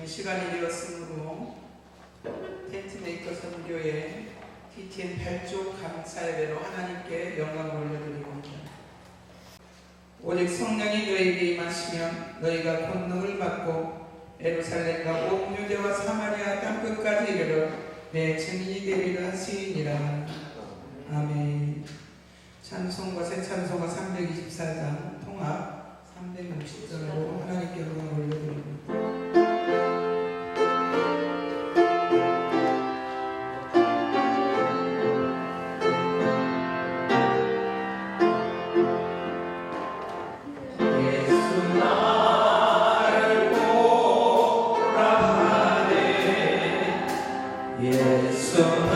시간이 되었으므로 텐트메이커 선교회 TTN 8조 감사 예배로 하나님께 영광을 올려드립니다. 오직 성령이 너희에게 임하시면 너희가 권능을 받고 예루살렘과 온 유대와 사마리아 땅끝까지 이르러 내 증인이 되리라 하시니라. 아멘. 찬송가 새 찬송가 324장 통합 360절로 하나님께 영광을 올려드립니다. 예수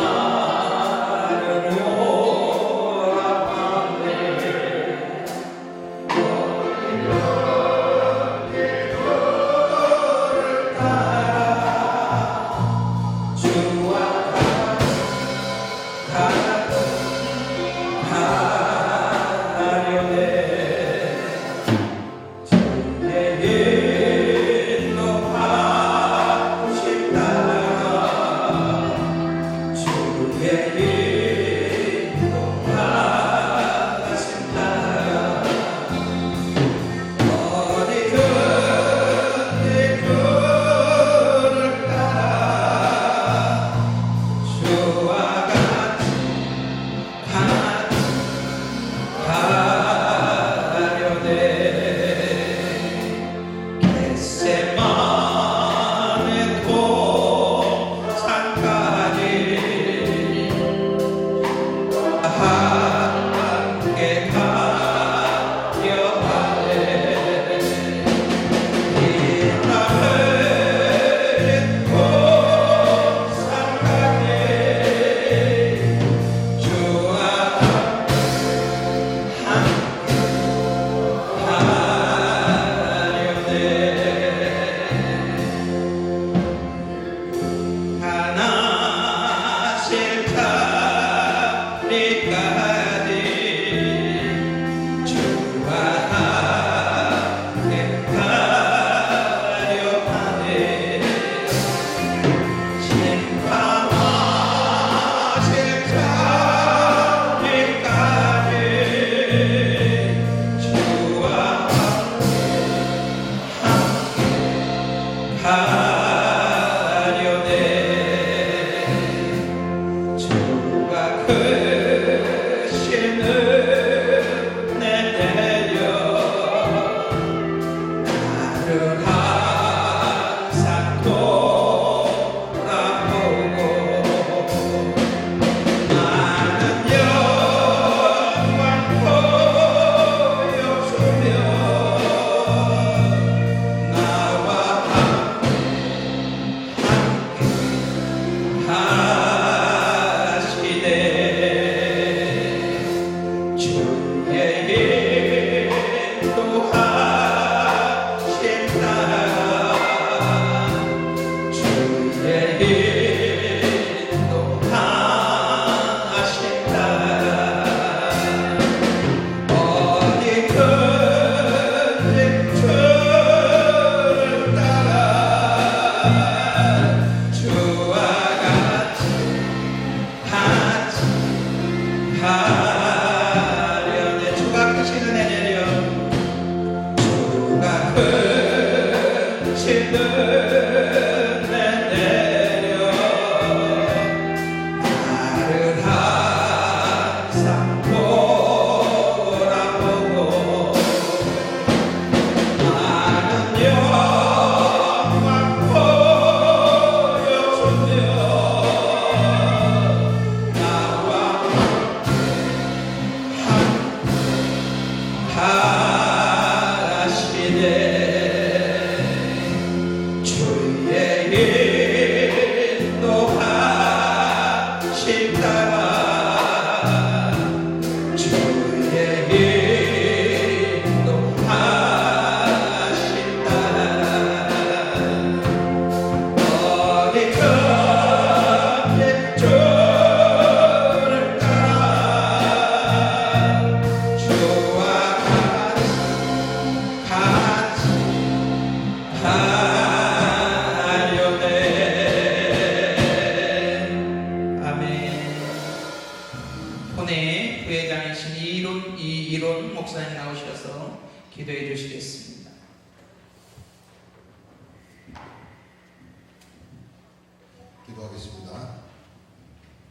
기도하겠습니다.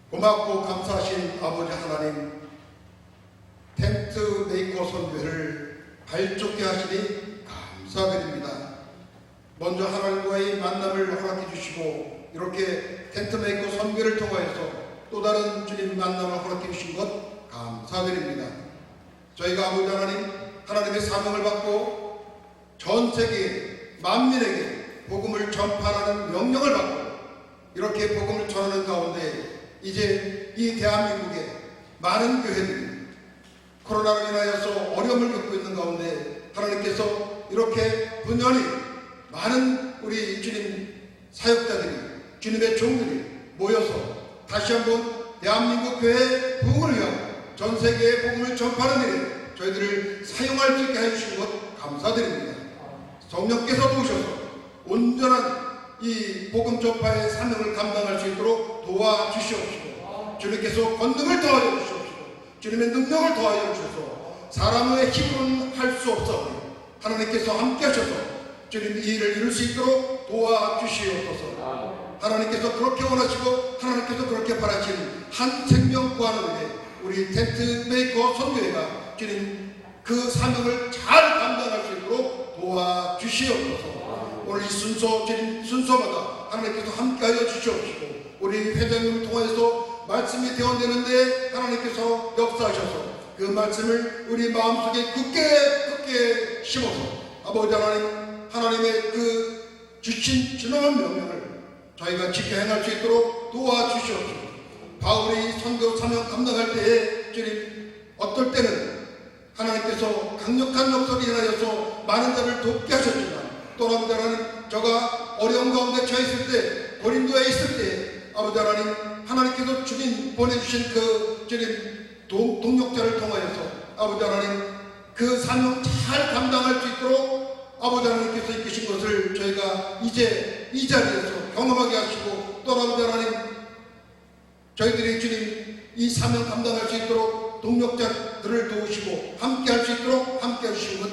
고맙고 감사하신 아버지 하나님, 텐트 메이커 선교회를 발족케 하시니 감사드립니다. 먼저 하나님과의 만남을 허락해 주시고 이렇게 텐트 메이커 선교회를 통하여서 또 다른 주님 만남을 허락해 주신 것 감사드립니다. 저희가 아버지 하나님, 하나님의 사명을 받고 전 세계 만민에게 복음을 전파하는 명령을 받고 이렇게 복음을 전하는 가운데 이제 이 대한민국의 많은 교회들이 코로나로 인하여서 어려움을 겪고 있는 가운데 하나님께서 이렇게 분연히 많은 우리 주님 사역자들이, 주님의 종들이 모여서 다시 한번 대한민국 교회의 부흥을 위하고 전 세계의 복음을 전파하는 일에 저희들을 사용할 수 있게 해주신 것 감사드립니다. 성령께서 도우셔서 온전한 이 복음 전파의 사명을 감당할 수 있도록 도와주시옵시고, 주님께서 권능을 더하여 주시옵시고, 주님의 능력을 더하여 주셔서 사람의 힘으로는 할 수 없사오니 하나님께서 함께 하셔서 주님 이 일을 이룰 수 있도록 도와주시옵소서. 하나님께서 그렇게 원하시고 하나님께서 그렇게 바라시는 한 생명 구하는 일에 우리 텐트 메이커 선교회가 주님 그 사명을 잘 감당할 수 있도록 도와주시옵소서. 오늘 이 순서, 주님 순서마다 하나님께서 함께하여 주시옵시고, 우리 회장님을 통해서 말씀이 되어내는데 하나님께서 역사하셔서 그 말씀을 우리 마음속에 굳게 심어서 아버지 하나님, 하나님의 그 주신 진정한 명령을 저희가 지켜 행할 수 있도록 도와주시옵시고, 바울이 선교 사명 감당할 때에 주님 어떨 때는 하나님께서 강력한 역사를 인하여서 많은 자를 돕게 하셨지만 또 다른 자는 저가 어려운 가운데 처했을 때, 고린도에 있을 때 아버지 하나님, 하나님께서 주님 보내주신 그 주님 동력자를 통하여서 아버지 하나님 그 사명 잘 감당할 수 있도록 아버지 하나님께서 이끄신 것을 저희가 이제 이 자리에서 경험하게 하시고, 또 아버지 하나님 저희들이 주님 이 사명 감당할 수 있도록 동력자들을 도우시고 함께 할 수 있도록 함께 해주시는 것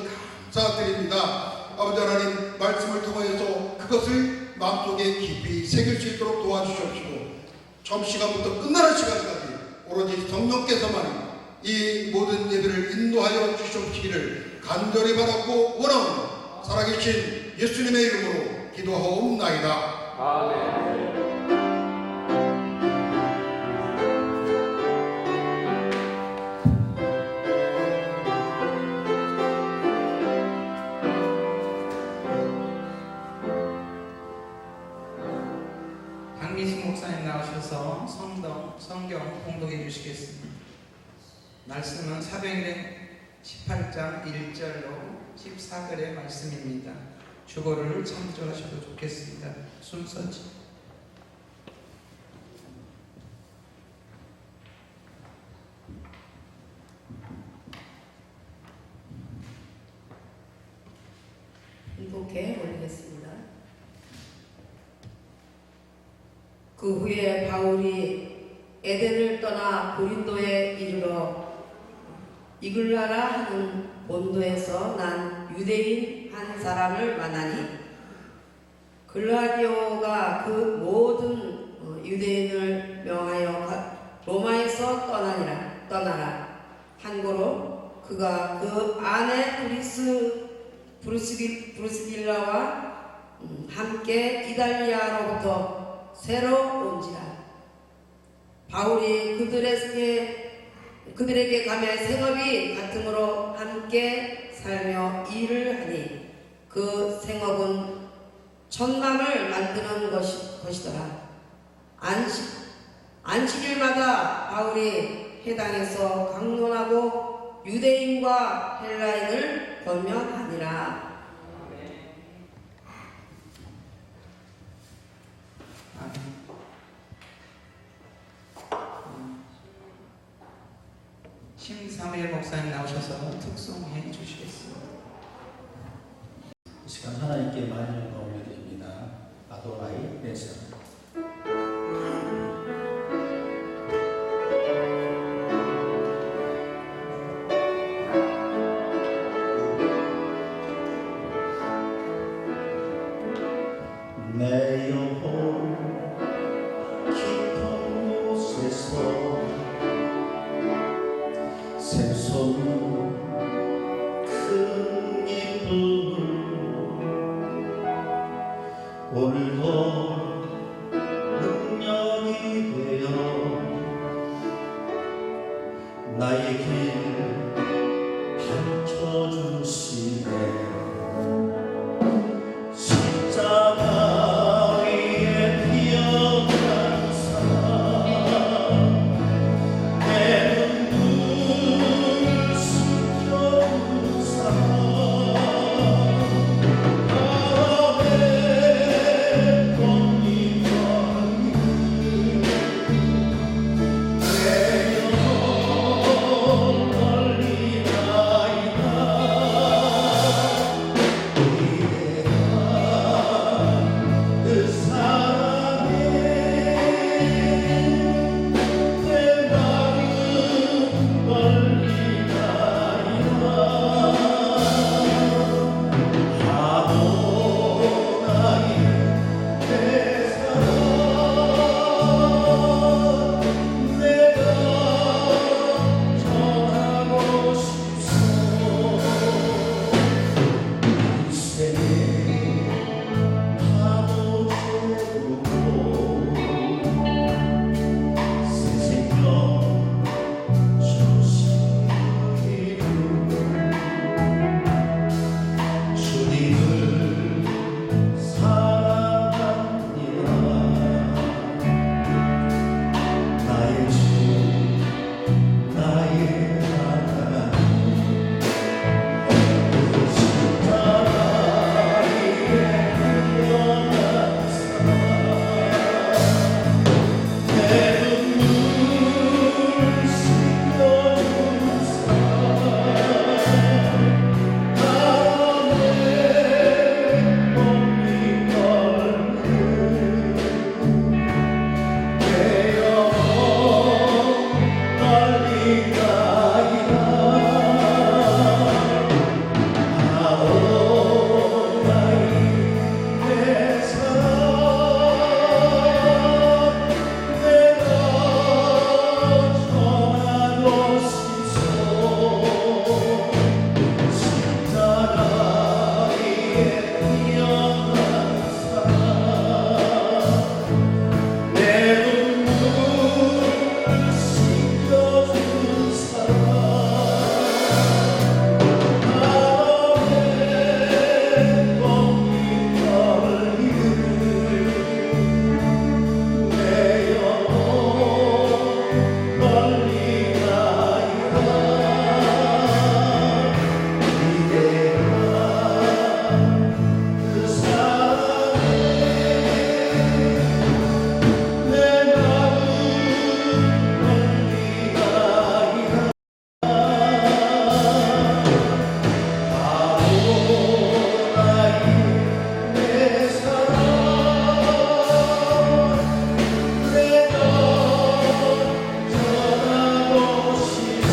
감사드립니다. 아버지 하나님 말씀을 통하여서 그것을 마음속에 깊이 새길 수 있도록 도와주시옵시고, 처음 시간부터 끝나는 시간까지 오로지 성령께서만 이 모든 예배를 인도하여 주시옵시기를 간절히 바라고 원하오니 살아계신 예수님의 이름으로 기도하옵나이다. 아멘. 강기식 목사님 나오셔서 성경 봉독해 주시겠습니다. 말씀은 사도행전 18장 1절로 14절의 말씀입니다. 주거를 참조하셔도 좋겠습니다. 순서지. 봉독해 올리겠습니다. 그 후에 바울이 에덴을 떠나 고린도에 이르러 이글라라 하는 본도에서 난 유대인 한 사람을 만나니, 글라디오가 그 모든 유대인을 명하여 로마에서 떠나라 한고로 그가 그 아내 브루스길라와 함께 이달리아로부터 새로 온지라. 바울이 그들에게 가며 생업이 같음으로 함께 살며 일을 하니 그 생업은 천막을 만드는 것이더라. 안식일마다 바울이 회당에서 강론하고 유대인과 헬라인을 권면하니라. 심사무엘 목사님 나오셔서 특송해 주시겠습니다. 이 시간 하나님께 많이 영광 올려드립니다. 아도라이 베스. 내 영혼 능력이 되어 나의 길 밝혀주시네. 십자가 위에 피어난 사랑 내 눈물을 숨겨둔 사랑 아멘 꽃잎만이 내 영혼 걸리나이다. 그 사랑에 내 마음 걸리나이다. 아도나이 내 사랑 내가 전하고 싶소. 인생의 파도 채우고 새 생명 주시기를 주님을 사랑합니다. 나의 주 나의 하나님 십자가 위에 피어난 사랑 내 눈물 씻겨준 사랑 아멘 꽃잎 걸음 내 영혼 걸리나이다. 아오나이 내 사랑 내가 전하고 싶소. 십자가 위에 피어난 사랑 내 눈물 씻겨준 사랑 아멘 꽃잎 걸리는 내 영혼 걸리나이다. 이대가 그 사랑에 내 마음 걸리나이다. 아오나이 내 사랑 내가 전하고 싶소.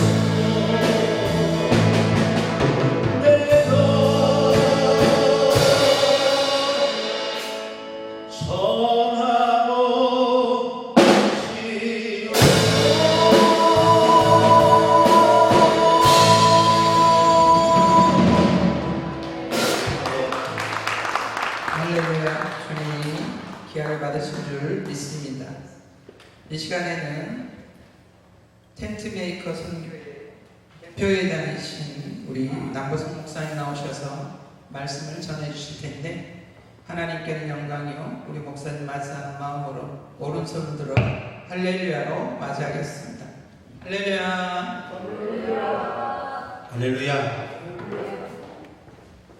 내가 전하고 싶소. 할렐루야. 주님이 기아를 받으신 줄 믿습니다. 이 시간에는 텐트메이커 선교회 대표에 다니신 우리 남보성 목사님 나오셔서 말씀을 전해주실 텐데, 하나님께는 영광이요 우리 목사님 맞이하는 마음으로 오른손을 들어 할렐루야로 맞이하겠습니다. 할렐루야. 할렐루야.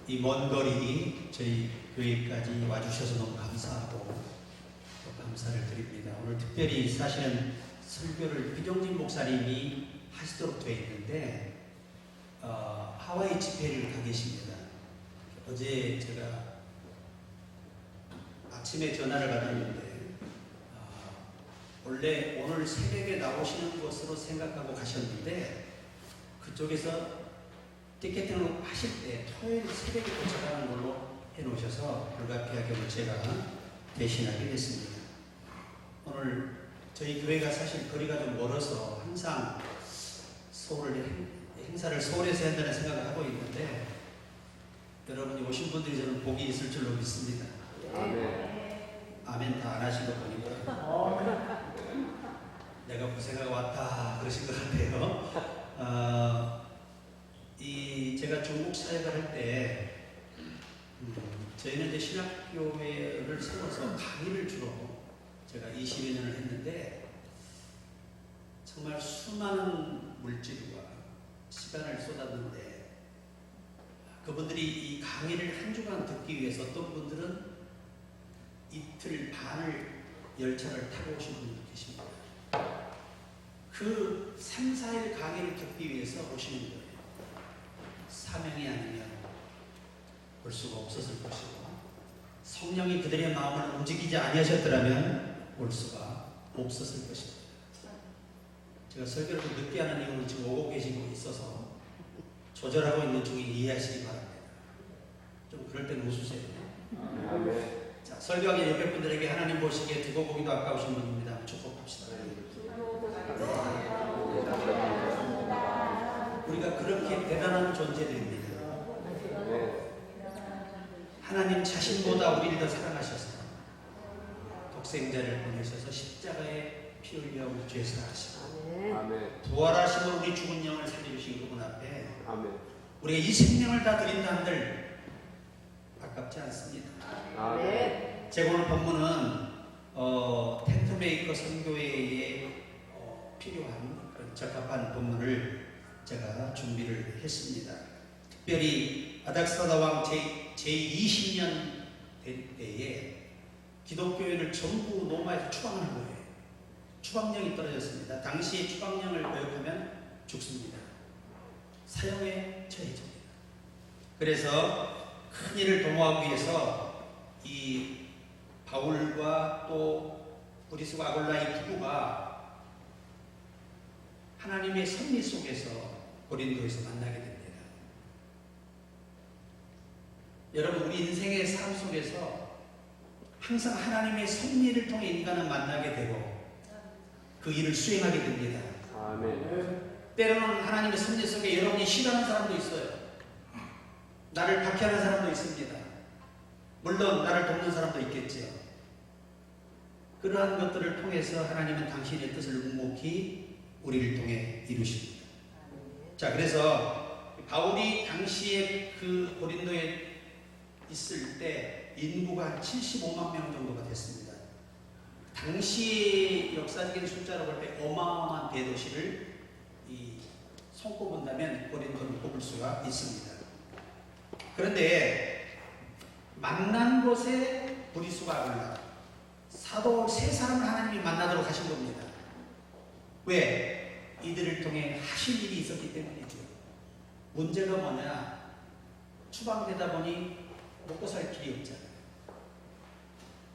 이 먼 거리 저희 교회까지 와주셔서 너무 감사하고 또 감사를 드립니다. 오늘 특별히 사실은 설교를 비정진 목사님이 하시도록 되어 있는데 하와이 집회를 가 계십니다. 어제 제가 아침에 전화를 받았는데 원래 오늘 새벽에 나오시는 것으로 생각하고 가셨는데 그쪽에서 티켓팅을 하실 때 토요일 새벽에 도착하는 걸로 해놓으셔서 불가피하게 오늘 제가 대신하게 됐습니다. 오늘 저희 교회가 사실 거리가 좀 멀어서 항상 행사를 서울에서 한다는 생각을 하고 있는데 여러분이 오신 분들이 저는 복이 있을 줄로 믿습니다. 아멘 다 안 하신 거 보니까 내가 고생하고 왔다 그러신 것 같아요. 제가 중국 사역을 할 때 저희는 이제 신학교회를 세워서 강의를 주로 제가 20여 년을 했는데 정말 수많은 물질과 시간을 쏟았는데 그분들이 이 강의를 한 주간 듣기 위해서 어떤 분들은 이틀 반을 열차를 타고 오신 분들도 계십니다. 그 3, 4일 강의를 듣기 위해서 오시는 거예요. 사명이 아니면 볼 수가 없었을 것이고 성령이 그들의 마음을 움직이지 아니하셨더라면 올 수가 없었을 것입니다. 제가 설교를 좀 늦게 하는 이유는 지금 오고 계신 분이 있어서 조절하고 있는 중에 이해하시기 바랍니다. 좀 그럴 때는 웃으세요. 자, 설교하기 옆에 분들에게 하나님 보시기에 두고 보기도 아까우신 분입니다. 축복합시다. 우리가 그렇게 대단한 존재들입니다. 하나님 자신보다 우리를 더 사랑하셔서 독생자를 보내셔서 십자가에 피 흘려 우리 죄 사하시고 부활하심으로 우리 죽은 영을 살려주신 그분 앞에 우리가 이 생명을 다 드린다 한들 아깝지 않습니다. 제가 오늘 본문은 텐트메이커 선교회에 필요한 그런 적합한 본문을 제가 준비를 했습니다. 특별히 아닥사다 왕 제20년 될 때에 기독교인을 전부 로마에서 추방하는 거예요. 추방령이 떨어졌습니다. 당시에 추방령을 거역하면 죽습니다. 사형에 처해집니다. 그래서 큰 일을 도모하기 위해서 이 바울과 또 브리스과 아굴라의 부부가 하나님의 섭리 속에서 고린도에서 만나게 됩니다. 여러분, 우리 인생의 삶 속에서 항상 하나님의 섭리를 통해 인간은 만나게 되고 그 일을 수행하게 됩니다. 때로는 하나님의 섭리 속에 여러분이 싫어하는 사람도 있어요. 나를 박해하는 사람도 있습니다. 물론 나를 돕는 사람도 있겠지요. 그러한 것들을 통해서 하나님은 당신의 뜻을 묵묵히 우리를 통해 이루십니다. 자, 그래서 바울이 당시에 그 고린도에 있을 때 인구가 한 75만 명 정도가 됐습니다. 당시 역사적인 숫자로 볼 때 어마어마한 대도시를 손꼽은다면 고린도를 꼽을 수가 있습니다. 그런데 만난 곳에 브리스과 아굴라 사도 세 사람을 하나님이 만나도록 하신 겁니다. 왜? 이들을 통해 하실 일이 있었기 때문이죠. 문제가 뭐냐? 추방되다 보니 먹고 살 길이 없잖아요.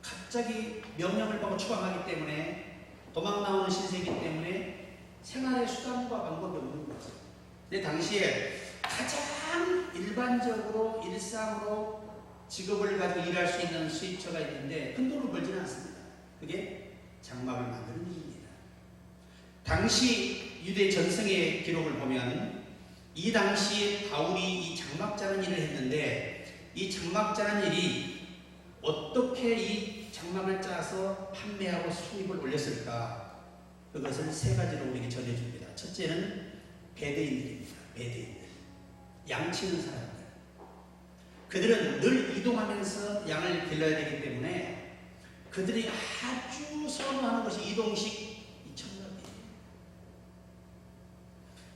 갑자기 명령을 받고 추방하기 때문에 도망 나오는 신세이기 때문에 생활의 수단과 방법이 없는 거죠. 근데 당시에 가장 일반적으로 일상으로 직업을 가지고 일할 수 있는 수입처가 있는데 큰 돈을 벌지는 않습니다. 그게 장막을 만드는 일입니다. 당시 유대 전승의 기록을 보면 이 당시에 바울이 이 장막 짜는 일을 했는데 이 장막 짜는 일이 어떻게 이 장막을 짜서 판매하고 수입을 올렸을까? 그것을 세 가지로 우리에게 전해줍니다. 첫째는 배대인들입니다. 배대인들. 양치는 사람들. 그들은 늘 이동하면서 양을 길러야 되기 때문에 그들이 아주 선호하는 것이 이동식 이 청각이에요.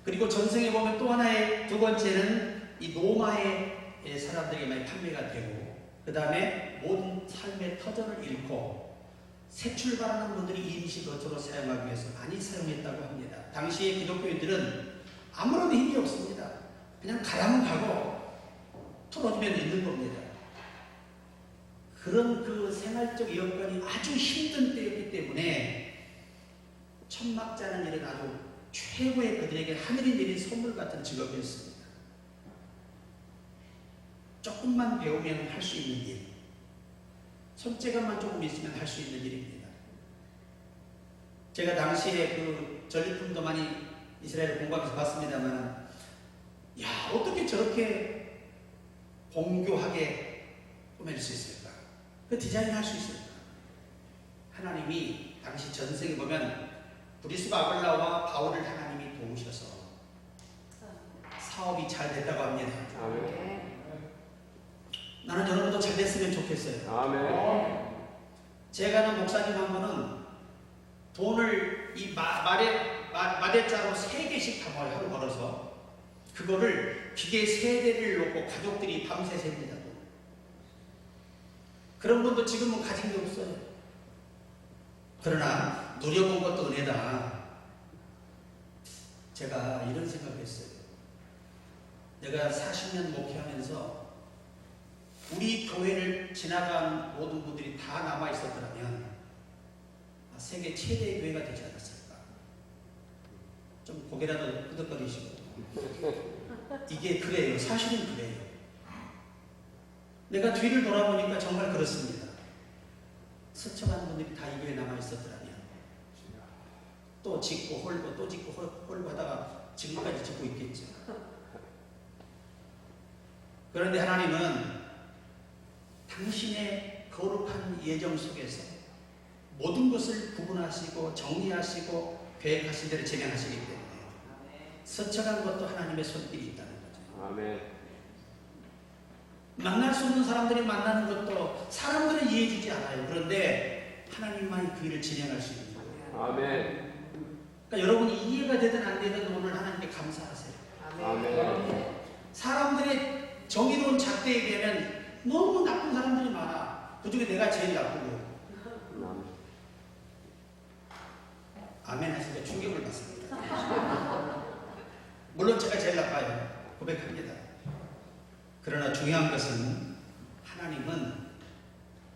그리고 전생에 보면 또 하나의 두 번째는 이 로마의 사람들에게 많이 판매가 되고 그 다음에 모든 삶의 터전을 잃고 새 출발하는 분들이 임시 거처로 사용하기 위해서 많이 사용했다고 합니다. 당시의 기독교인들은 아무런 힘이 없습니다. 그냥 가라면 가고 틀어주면 있는 겁니다. 그런 그 생활적 여건이 아주 힘든 때였기 때문에 천막 짜는 일은 아주 최고의 그들에게 하늘이 내린 선물 같은 직업이었습니다. 조금만 배우면 할 수 있는 일, 손재간만 조금 있으면 할 수 있는 일입니다. 제가 당시에 그 전리품도 많이 이스라엘을 공부하면서 봤습니다만, 야, 어떻게 저렇게 공교하게 꾸밀 수 있을까? 그 디자인을 할 수 있을까? 하나님이 당시 전생에 보면 브리스바 아굴라와 바울을 하나님이 도우셔서 사업이 잘 됐다고 합니다. 나는 여러분도 잘 됐으면 좋겠어요. 아멘. 제가 아는 목사님 한 분은 돈을 이 마대자로 3개씩 담아요. 하루 벌어서 그거를 기계 3대를 놓고 가족들이 밤새 셉니다. 그런 분도 지금은 가진 게 없어요. 그러나 누려본 것도 은혜다. 제가 이런 생각했어요. 내가 40년 목회하면서 우리 교회를 지나간 모든 분들이 다 남아 있었더라면 세계 최대의 교회가 되지 않았을까. 좀 고개라도 끄덕거리시고. 이게 그래요. 사실은 그래요. 내가 뒤를 돌아보니까 정말 그렇습니다. 스쳐간 분들이 다 이 교회에 남아 있었더라면 또 짓고 홀고 또 짓고 홀고 하다가 지금까지 짓고 있겠죠. 그런데 하나님은 당신의 거룩한 예정 속에서 모든 것을 구분하시고 정리하시고 계획하신 대로 진행하시기 때문에 스쳐간 것도 하나님의 손길이 있다는 거죠. 아멘. 만날 수 없는 사람들이 만나는 것도 사람들은 이해해주지 않아요. 그런데 하나님만이 그 일을 진행할 수 있는 거예요. 아멘. 그러니까 여러분이 이해가 되든 안 되든 오늘 하나님께 감사하세요. 아멘. 사람들의 정의로운 잣대에 비하면 너무 나쁜 사람들이 많아. 그 중에 내가 제일 나쁘고. 아멘 하시니까 충격을 받습니다. 물론 제가 제일 나빠요. 고백합니다. 그러나 중요한 것은 하나님은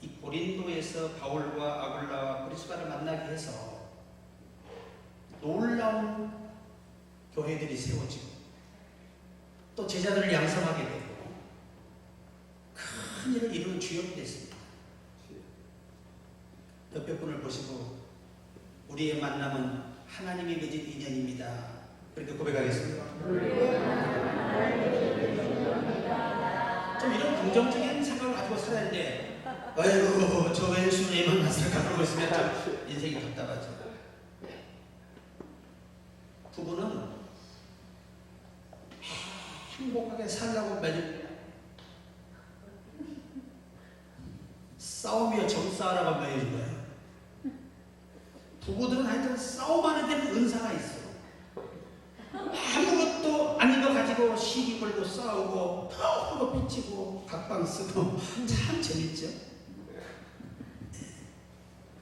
이 고린도에서 바울과 아굴라와 브리스바를 만나게 해서 놀라운 교회들이 세워지고 또 제자들을 양성하게 되고 큰 일을 이루는 주역이 됐습니다. 옆에 분을 보시고 우리의 만남은 하나님이 맺은 인연입니다. 그렇게 고백하겠습니다. 좀 이런 긍정적인 생각을 가지고 살아야 돼. 아이고 저 왼손에 만났을까 그러고 있으면 좀 인생이 답답하죠. 부부는 행복하게 살라고 매일 싸우며 정싸우라고 매일 거예요. 부부들은 하여튼 싸움하는 데는 은사가 있어. 아무것도 아닌 거 가지고 시비 걸고 싸우고 서로 삐치고 각방 쓰고 참 재밌죠.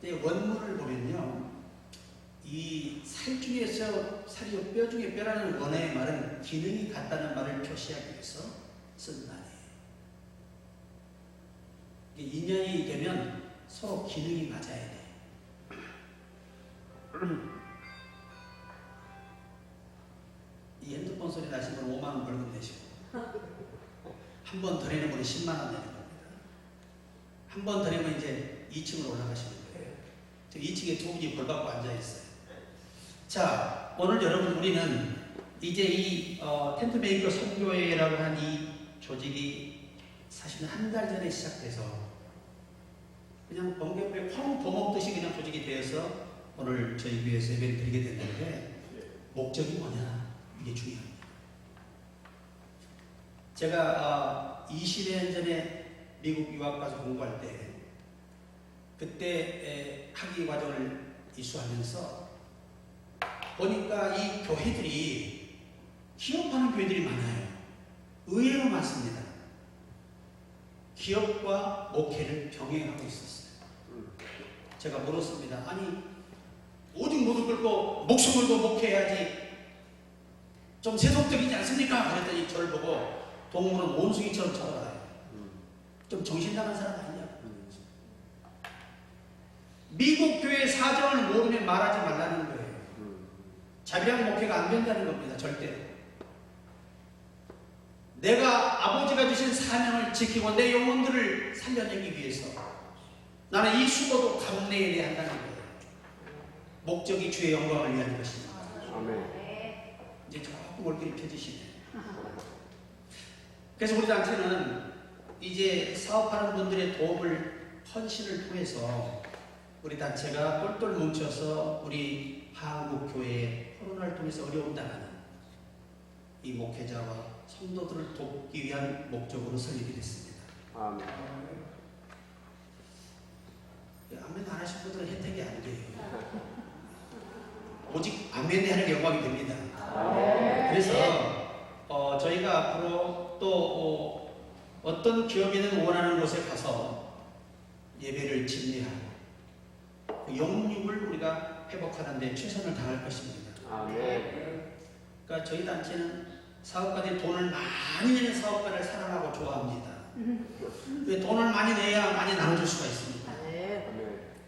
근데 원문을 보면요, 이 살 중에서 살이 뼈 중에 뼈라는 원어의 말은 기능이 같다는 말을 표시하기 위해서 쓴 말이에요. 인연이 되면 서로 기능이 맞아야 돼. 이 핸드폰 소리 나시면 5만 원 벌금 내시고 한 번 더 내는 분은 10만 원 내는 겁니다. 한 번 더 내면 이제 2층으로 올라가시는 거예요. 저 2층에 두 분이 벌 받고 앉아 있어요. 자, 오늘 여러분 우리는 이제 이 텐트메이커 선교회라고 하는 이 조직이 사실은 한 달 전에 시작돼서 그냥 번개불에 황 버먹듯이 그냥 조직이 되어서 오늘 저희 교회에서 예배를 드리게 됐는데 목적이 뭐냐? 이게 중요합니다. 제가 20년 전에 미국 유학 가서 공부할 때 그때 학위 과정을 이수하면서 보니까 이 교회들이 기업하는 교회들이 많아요. 의외로 많습니다. 기업과 목회를 병행하고 있었어요. 제가 물었습니다. 아니 오직 무릎 꿇고 목숨을 걸고 목회해야지 좀 세속적이지 않습니까? 그랬더니 저를 보고 동물은 원숭이처럼 쳐다봐요. 좀 정신 나간 사람 아니냐고. 미국 교회 사정을 모르면 말하지 말라는 거예요. 자비랑 목회가 안 된다는 겁니다. 절대. 내가 아버지가 주신 사명을 지키고 내 영혼들을 살려내기 위해서 나는 이 수고도 감내해야 한다는 거예요. 목적이 주의 영광을 위한 것입니다. 아멘. 이제 조금 얼굴이 펴지시네. 그래서 우리 단체는 이제 사업하는 분들의 도움을 헌신을 통해서 우리 단체가 똘똘 뭉쳐서 우리 한국교회의 코로나를 통해서 어려움 당하는 이 목회자와 성도들을 돕기 위한 목적으로 설립이 됐습니다. 아멘. 아멘 안 하신 분들은 혜택이 안 돼요. 오직 아멘이 하는 영광이 됩니다. 그래서 저희가 앞으로 또 어떤 기업이든 원하는 곳에 가서 예배를 진리하고 그 영육을 우리가 회복하는 데 최선을 다할 것입니다. 아멘. 그러니까 저희 단체는 사업가들이 돈을 많이 내는 사업가를 사랑하고 좋아합니다. 왜 돈을 많이 내야 많이 나눠줄 수가 있습니다. 아멘.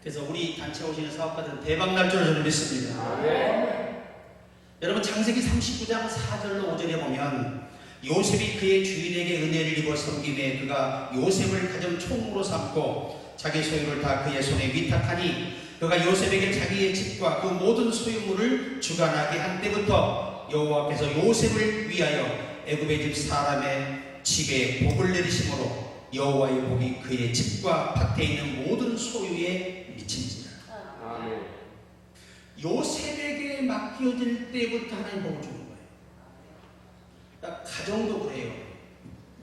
그래서 우리 단체에 오시는 사업가들은 대박 날 줄을 저는 믿습니다. 아멘. 여러분 창세기 39장 4절로 5절에 보면 요셉이 그의 주인에게 은혜를 입어 섬김에 그가 요셉을 가정 총무로 삼고 자기 소유를 다 그의 손에 위탁하니 그가 요셉에게 자기의 집과 그 모든 소유물을 주관하게 한 때부터 여호와께서 요셉을 위하여 애굽의 집 사람의 집에 복을 내리심으로 여호와의 복이 그의 집과 밭에 있는 모든 소유에 미친지라. 아멘. 요셉에게 맡겨질 때부터 하나님 복을 주는 거예요. 그러니까 가정도 그래요.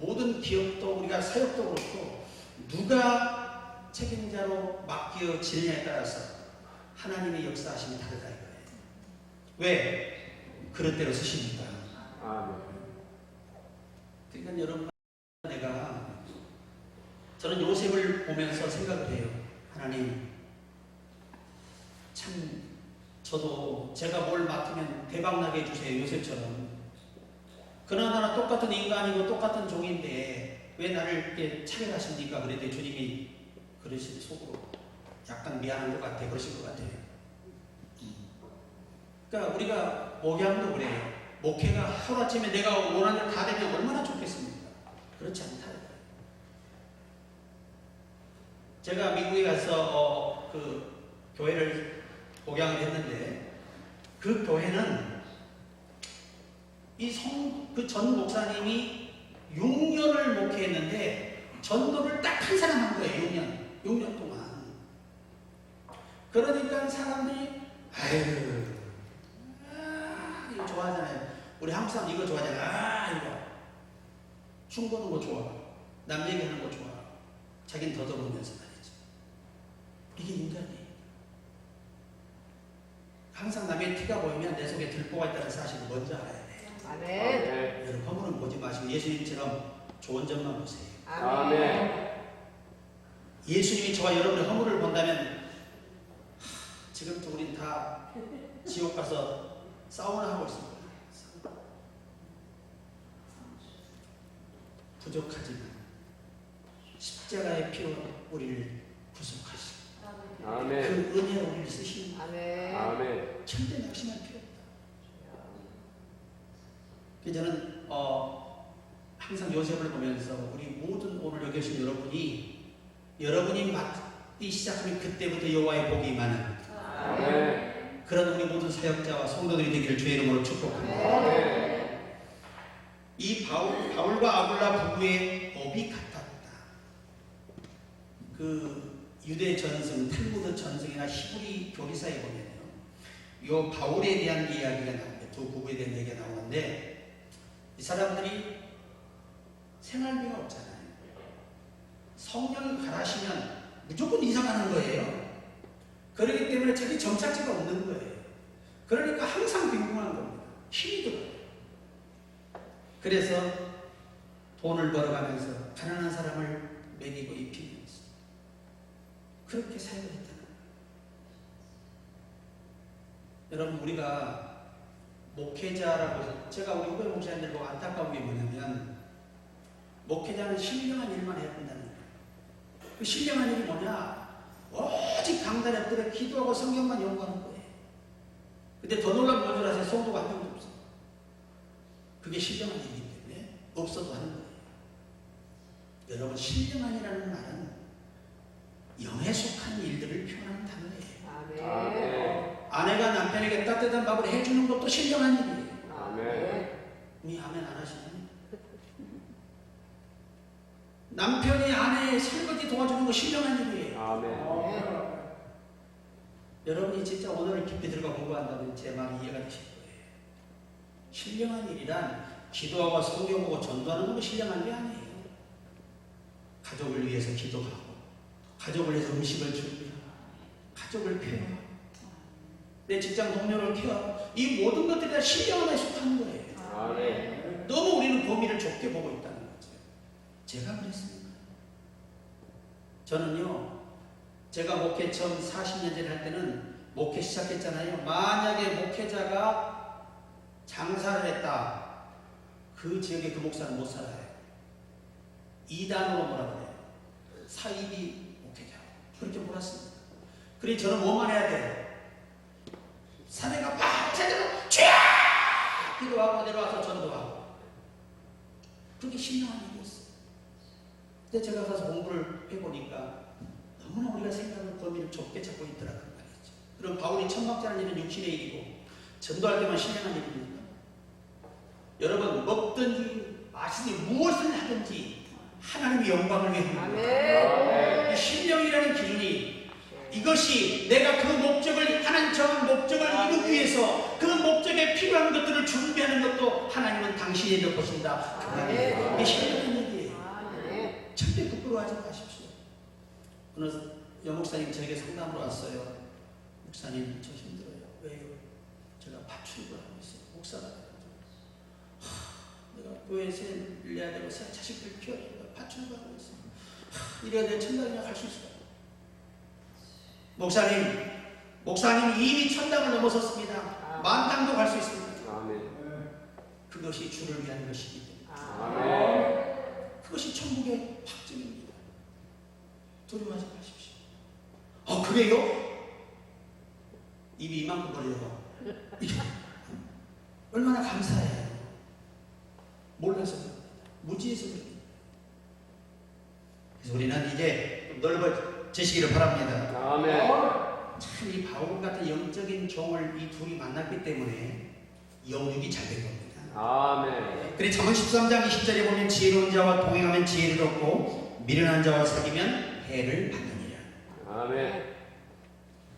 모든 기업도 우리가 사역도 그렇고 누가 책임자로 맡겨지느냐에 따라서 하나님의 역사하심이 다르다 이거예요. 왜? 그릇대로 쓰십니까? 아멘. 그러니까 여러분 저는 요셉을 보면서 생각을 해요. 하나님 참 저도 제가 뭘 맡으면 대박나게 해주세요. 요셉처럼. 그나저나 똑같은 인간이고 똑같은 종인데 왜 나를 이렇게 차별하십니까? 그랬더니 주님이 그러신 속으로 약간 미안한 것 같아. 그러신 것 같아요. 그러니까 우리가 목양도 그래요. 목회가 하루아침에 내가 원하는 걸 다 되면 얼마나 좋겠습니까? 그렇지 않다. 제가 미국에 가서 그 교회를 목양을 했는데 그 교회는 그 전 목사님이 6년을 목회했는데 전도를 딱 한 사람 한 거예요. 6년 동안. 그러니까 사람들이 아유 이거 좋아하잖아요. 우리 한국 사람 이거 좋아하잖아요. 이거 춤 보는 거 좋아. 남 얘기하는 거 좋아. 자기는 더더보면서 말이지. 이게 인간이에요. 항상 남의 티가 보이면 내 속에 들보가 있다는 사실을 먼저 알아야 돼요. 아멘. 여러분 허물은 보지 마시고 예수님처럼 좋은 점만 보세요. 아멘. 예수님이 저와 여러분의 허물을 본다면 지금도 우린 다 지옥 가서 싸움을 하고 있습니다. 부족하지만 십자가의 피로 우리를 구속하시고 아멘. 그 은혜로 우리를 쓰시는 아멘. 아멘. 절대 낙심할 필요 없다. 그래서 저는 항상 요셉을 보면서 우리 모든 오늘 여기 계신 여러분이 맡기 시작하면 그때부터 여호와의 복이 임하는 아멘. 그런 우리 모든 사역자와 성도들이 되기를 주의 이름으로 축복합니다. 아멘. 이 바울과 아굴라 부부의 업이 같았다. 그 유대 전승, 탈무드 전승이나 히브리 교리사에 보면요, 요 바울에 대한 이야기가 나옵니다. 두 부부에 대한 얘기가 나오는데 이 사람들이 생활비가 없잖아요. 성령이 가라시면 무조건 이사가는 거예요. 그렇기 때문에 자기 정착지가 없는 거예요. 그러니까 항상 빈궁한 겁니다. 힘이 들어요. 그래서 돈을 벌어가면서 가난한 사람을 먹이고 입히면서 그렇게 사역을 했다는 거예요. 여러분 우리가 목회자라고 제가 우리 후배 목사님들 보고 안타까운 게 뭐냐면 목회자는 신령한 일만 해야 된다는 거예요. 그 신령한 일이 뭐냐? 오직 강단에 엎드려 기도하고 성경만 연구하는 거예요. 근데 더 놀라운 건 줄 아세요? 성도가 한 명도 없어요. 그게 신령한 일이기 때문에 없어도 하는 거예요. 여러분 신령한이라는 말은 영에 속한 일들을 표현하는 단어예요. 아멘. 아내가 남편에게 따뜻한 밥을 해주는 것도 신령한 일이에요. 아멘. 이 아멘 안 하시나요? 남편이 아내의 설거지 도와주는 거 신령한 일이에요. 아멘. 여러분이 진짜 오늘을 깊이 들어가 공부한다면 제 말이 이해가 되실 거예요. 신령한 일이란 기도하고 성경 보고 전도하는 거 신령한 게 아니에요. 가족을 위해서 기도하고, 가족을 위해서 음식을 준비하고, 가족을 케어하고, 내 직장 동료를 케어하고, 이 모든 것들이 다 신령함에 속하는 거예요. 아멘. 너무 우리는 범위를 좁게 보고 있다는 거죠. 제가 그랬습니다. 저는요, 제가 목회 처음 40년째 할 때는 목회 시작했잖아요. 만약에 목회자가 장사를 했다. 그 지역의 그 목사는 못 살아요. 2단으로 뭐라 그래요? 사이비 목회자. 그렇게 몰았습니다. 그래 저는 뭐만 해야 돼요? 사내가 막 제대로 쫙 기도하고 내려와서 전도하고. 그게 신령한 일이었어요. 근데 제가 가서 공부를 해보니까 너무나 우리가 생각하는 범위를 좁게 잡고 있더라고요. 말이죠. 그럼 바울이 천막자는 일은 육신의 일이고 전도할 때만 신령한 일입니다. 여러분 먹든지 마시든지 무엇을 하든지 하나님의 영광을 위해 합니다. 이 신령이라는 기준이 이것이 내가 그 목적을 하나님 정한 목적을 이루기 위해서 그 목적에 필요한 것들을 준비하는 것도 하나님은 당신이 될 것입니다. 이게 신령한 얘기예요. 절대 부끄러워하지 마십시오. 어느 여목사님 저에게 상담으로 왔어요. 목사님 저 힘들어요. 왜요? 제가 파출부를 하고 있어요. 목사가 내가 교회에서 일해야 되고 자식들 키워야 되고 파출부를 하고 있어요. 이래야 내 천당이나 갈 수 있어요. 목사님 이미 천당을 넘어섰습니다. 만당도 갈 수 있습니다. 아멘. 그것이 주를 위한 것이기 때문에 아멘. 그것이 천국의 확증입니다. 두려워하지 마십시오. 그래요? 입이 이만큼 벌려요. 이게 얼마나 감사해요. 몰라서 그럽니다. 무지해서 그럽니다. 그래서 우리는 이제 좀 넓어지시기를 바랍니다. 아멘. 참 이 바울 같은 영적인 종을 이 둘이 만났기 때문에 영육이 잘 된 겁니다. 아멘. 그래 잠언 13장 20절에 보면 지혜로운 자와 동행하면 지혜를 얻고 미련한 자와 사귀면 해를 받느니라. 아멘.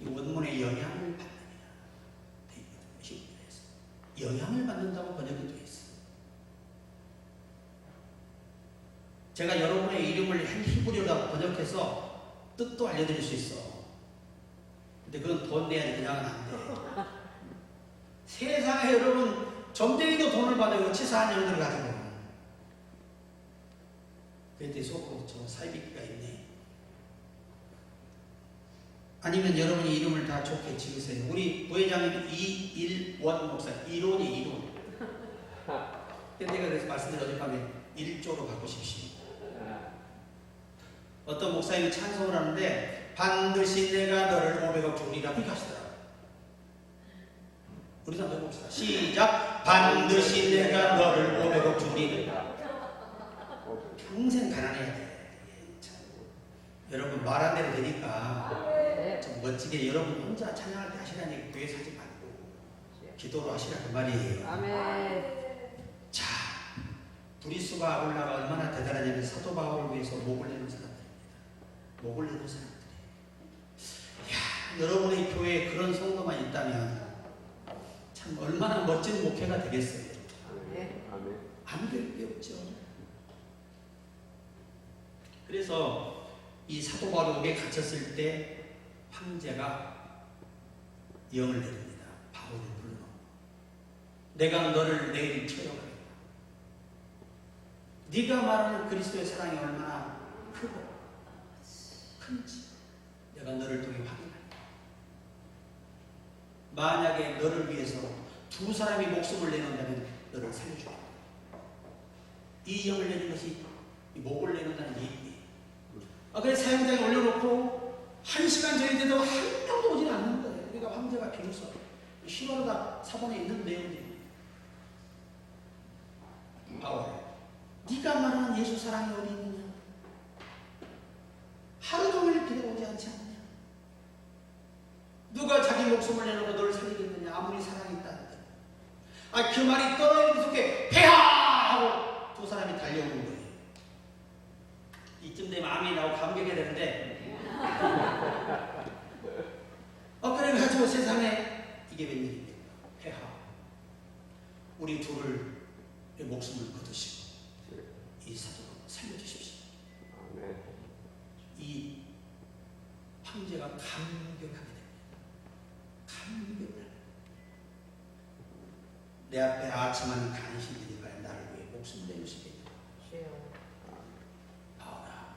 이 원문의 영향을 받느니라. 영향을 받는다고 번역이 되어 있어요. 제가 여러분의 이름을 히브리어라고 번역해서 뜻도 알려드릴 수 있어. 근데 그건 돈 내야지 그냥은 안 돼. 세상에 여러분 점쟁이도 돈을 받아요. 치사한 영들을 가지고. 그때 속으로 저 사이비기가 있네. 아니면 여러분이 이름을 다 좋게 지으세요. 우리 부회장님 이일원 목사. 이론이 이론. 근데 내가 그래서 말씀드린 어젯밤에 1조로 바꾸십시오. 어떤 목사님이 찬송을 하는데 반드시 내가 너를 500억 주리라 그렇게 하시더라고요. 우리 남자 목사 시작. 반드시 내가 너를 500억 주리라. 평생 가난해야 돼. 참. 여러분 말 안 해도 되니까 좀 멋지게 여러분 혼자 찬양할 때 하시라니 교회에서 하지 말고 기도로 하시라 그 말이에요. 자, 브리스가 올라가 얼마나 대단하냐면 사도 바울을 위해서 목을 내는 사람들입니다. 목을 내는 사람들이. 여러분의 교회에 그런 성도만 있다면 참 얼마나 멋진 목회가 되겠어요. 아멘. 안 될 게 없죠. 그래서 이 사도 바울에게 갇혔을 때 황제가 영을 내립니다. 바울을 불러. 내가 너를 내일 처형하겠다. 네가 말하는 그리스도의 사랑이 얼마나 크고 큰지 내가 너를 통해 확인한다. 만약에 너를 위해서 두 사람이 목숨을 내놓는다면 너를 살려주겠다. 이 영을 내는 것이 이 목을 내놓는다는 얘기예요. 그래서 사형장에 올려놓고 1시간 전인데도 한 명도 오지 않는 거예요. 그러니까 황제가 비로소 실화가 사본에 있는 내용들이에요. 바울, 네가 말하는 예수 사랑이 어디 있느냐? 하루 종일 비가 오지 않지 않느냐? 누가 자기 목숨을 내놓고 너를 살리겠느냐? 아무리 사랑이 있다는데. 그 말이 떨어지는 속에 폐하! 하고 두 사람이 달려오는 거예요. 이쯤 되면 암이 나오고 감격해야 되는데 그래 세상에 이게 웬일입니까? 폐하. 우리 둘을 목숨을 거두시고 이 사도를 살려주십시오. 아멘. 이 황제가 감격하게 됩니다. 감격을. 내 앞에 아침한 간신이니까 나를 위해 목숨을 내주시겠다. 바울아,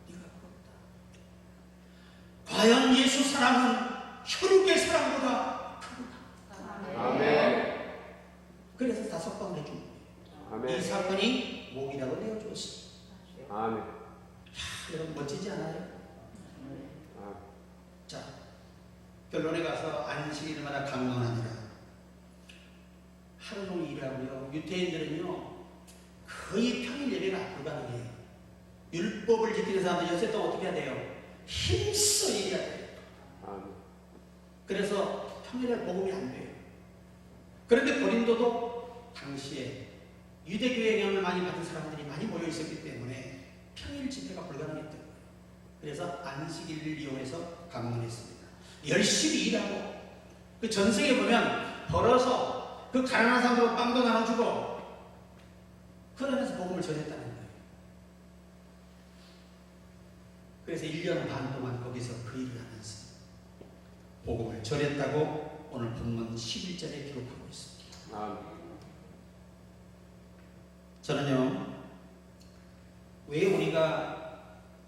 네가 그렇다. 과연 예수 사랑은 혈육의 사랑보다 크구나. 아멘. 그래서 5번 해준 거예요. 아멘. 이 사건이 목이라고 내어주었습니다. 아멘. 여러분 멋지지 않아요? 아멘. 자, 결론에 가서 안식일마다 강론하니라. 하루 종일 일하고요. 유태인들은요 거의 평일 예배가 불가능해요. 율법을 지키는 사람들 연세 동안 어떻게 해야 돼요? 힘써 일해야 돼요. 아멘. 그래서 평일에 복음이 안 돼요. 그런데 고린도도 당시에 유대교의 영향을 많이 받은 사람들이 많이 모여 있었기 때문에 평일 집회가 불가능했던 거예요. 그래서 안식일을 이용해서 강론했습니다. 열심히 일하고 그 전세에 보면 벌어서 그 가난한 사람들은 빵도 나눠주고 그러면서 복음을 전했다는 거예요. 그래서 1년 반 동안 거기서 그 일을 하면서 복음을 전했다고 오늘 본문 11절에 기록하고 있습니다. 아멘. 저는요, 왜 우리가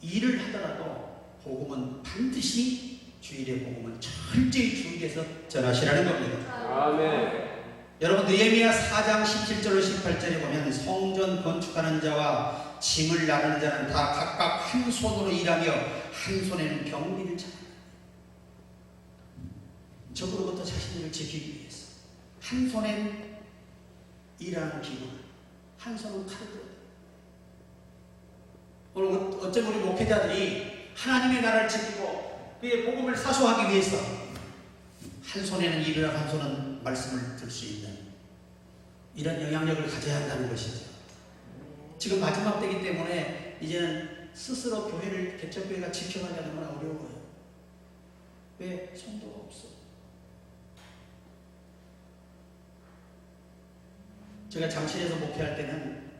일을 하더라도 복음은 반드시 주일의 복음은 철저히 주일에서 전하시라는 겁니다. 아멘. 여러분 느헤미야 4장 17절로 18절에 보면 성전 건축하는 자와 짐을 나르는 자는 다 각각 한 손으로 일하며 한 손에는 경비를 차는 적으로부터 자신을 지키기 위해서 한 손엔 일하는 기구, 한 손은 칼을 들어요. 오늘 어쩜 우리 목회자들이 하나님의 나라를 지키고 그의 복음을 사수하기 위해서 한 손에는 일을 하고 한 손은 말씀을 들 수 있는 이런 영향력을 가져야 한다는 것이죠. 지금 마지막 때이기 때문에 이제는 스스로 교회를 개척교회가 지켜가려는 건 어려워요. 왜? 성도가 없어. 제가 장실에서 목회할 때는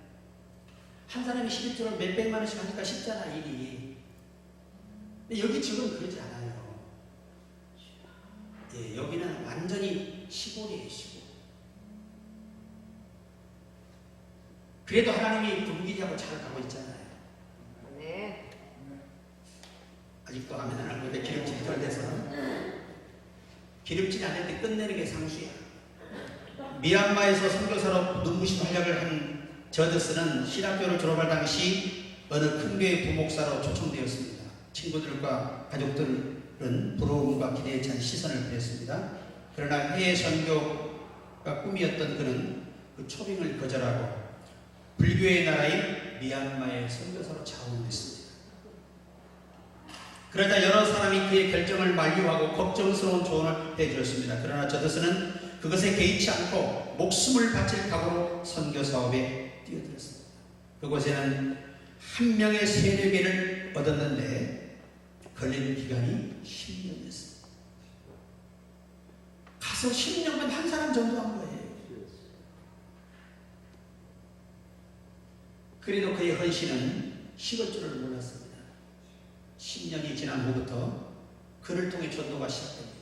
한 사람이 11조를 몇백만 원씩 하니까 쉽잖아 일이. 근데 여기 지금 그러지 않아요. 예, 여기는 완전히 시골이에요, 시골. 그래도 하나님이 부르기자고 잘 가고 있잖아요. 네. 아직도 하면 안 하고 기름칠이 덜 돼서 기름칠이 안 될 때 끝내는 게 상수야. 미얀마에서 선교사로 눈부신 활약을 한 저드스는 신학교를 졸업할 당시 어느 큰 교회 부목사로 초청되었습니다. 친구들과 가족들은 부러움과 기대에 찬 시선을 보냈습니다. 그러나 해외 선교가 꿈이었던 그는 그 초빙을 거절하고 불교의 나라인 미얀마의 선교사로 자원했습니다. 그러자 여러 사람이 그의 결정을 만류하고 걱정스러운 조언을 해주었습니다. 그러나 저드스는 그것에 개의치 않고 목숨을 바칠 각오로 선교 사업에 뛰어들었습니다. 그곳에는 한 명의 세례계를 얻었는데 걸리는 기간이 10년이었습니다. 가서 10년간 한 사람 전도한 거예요. 그래도 그의 헌신은 식을 줄을 몰랐습니다. 10년이 지난 후부터 그를 통해 전도가 시작됩니다.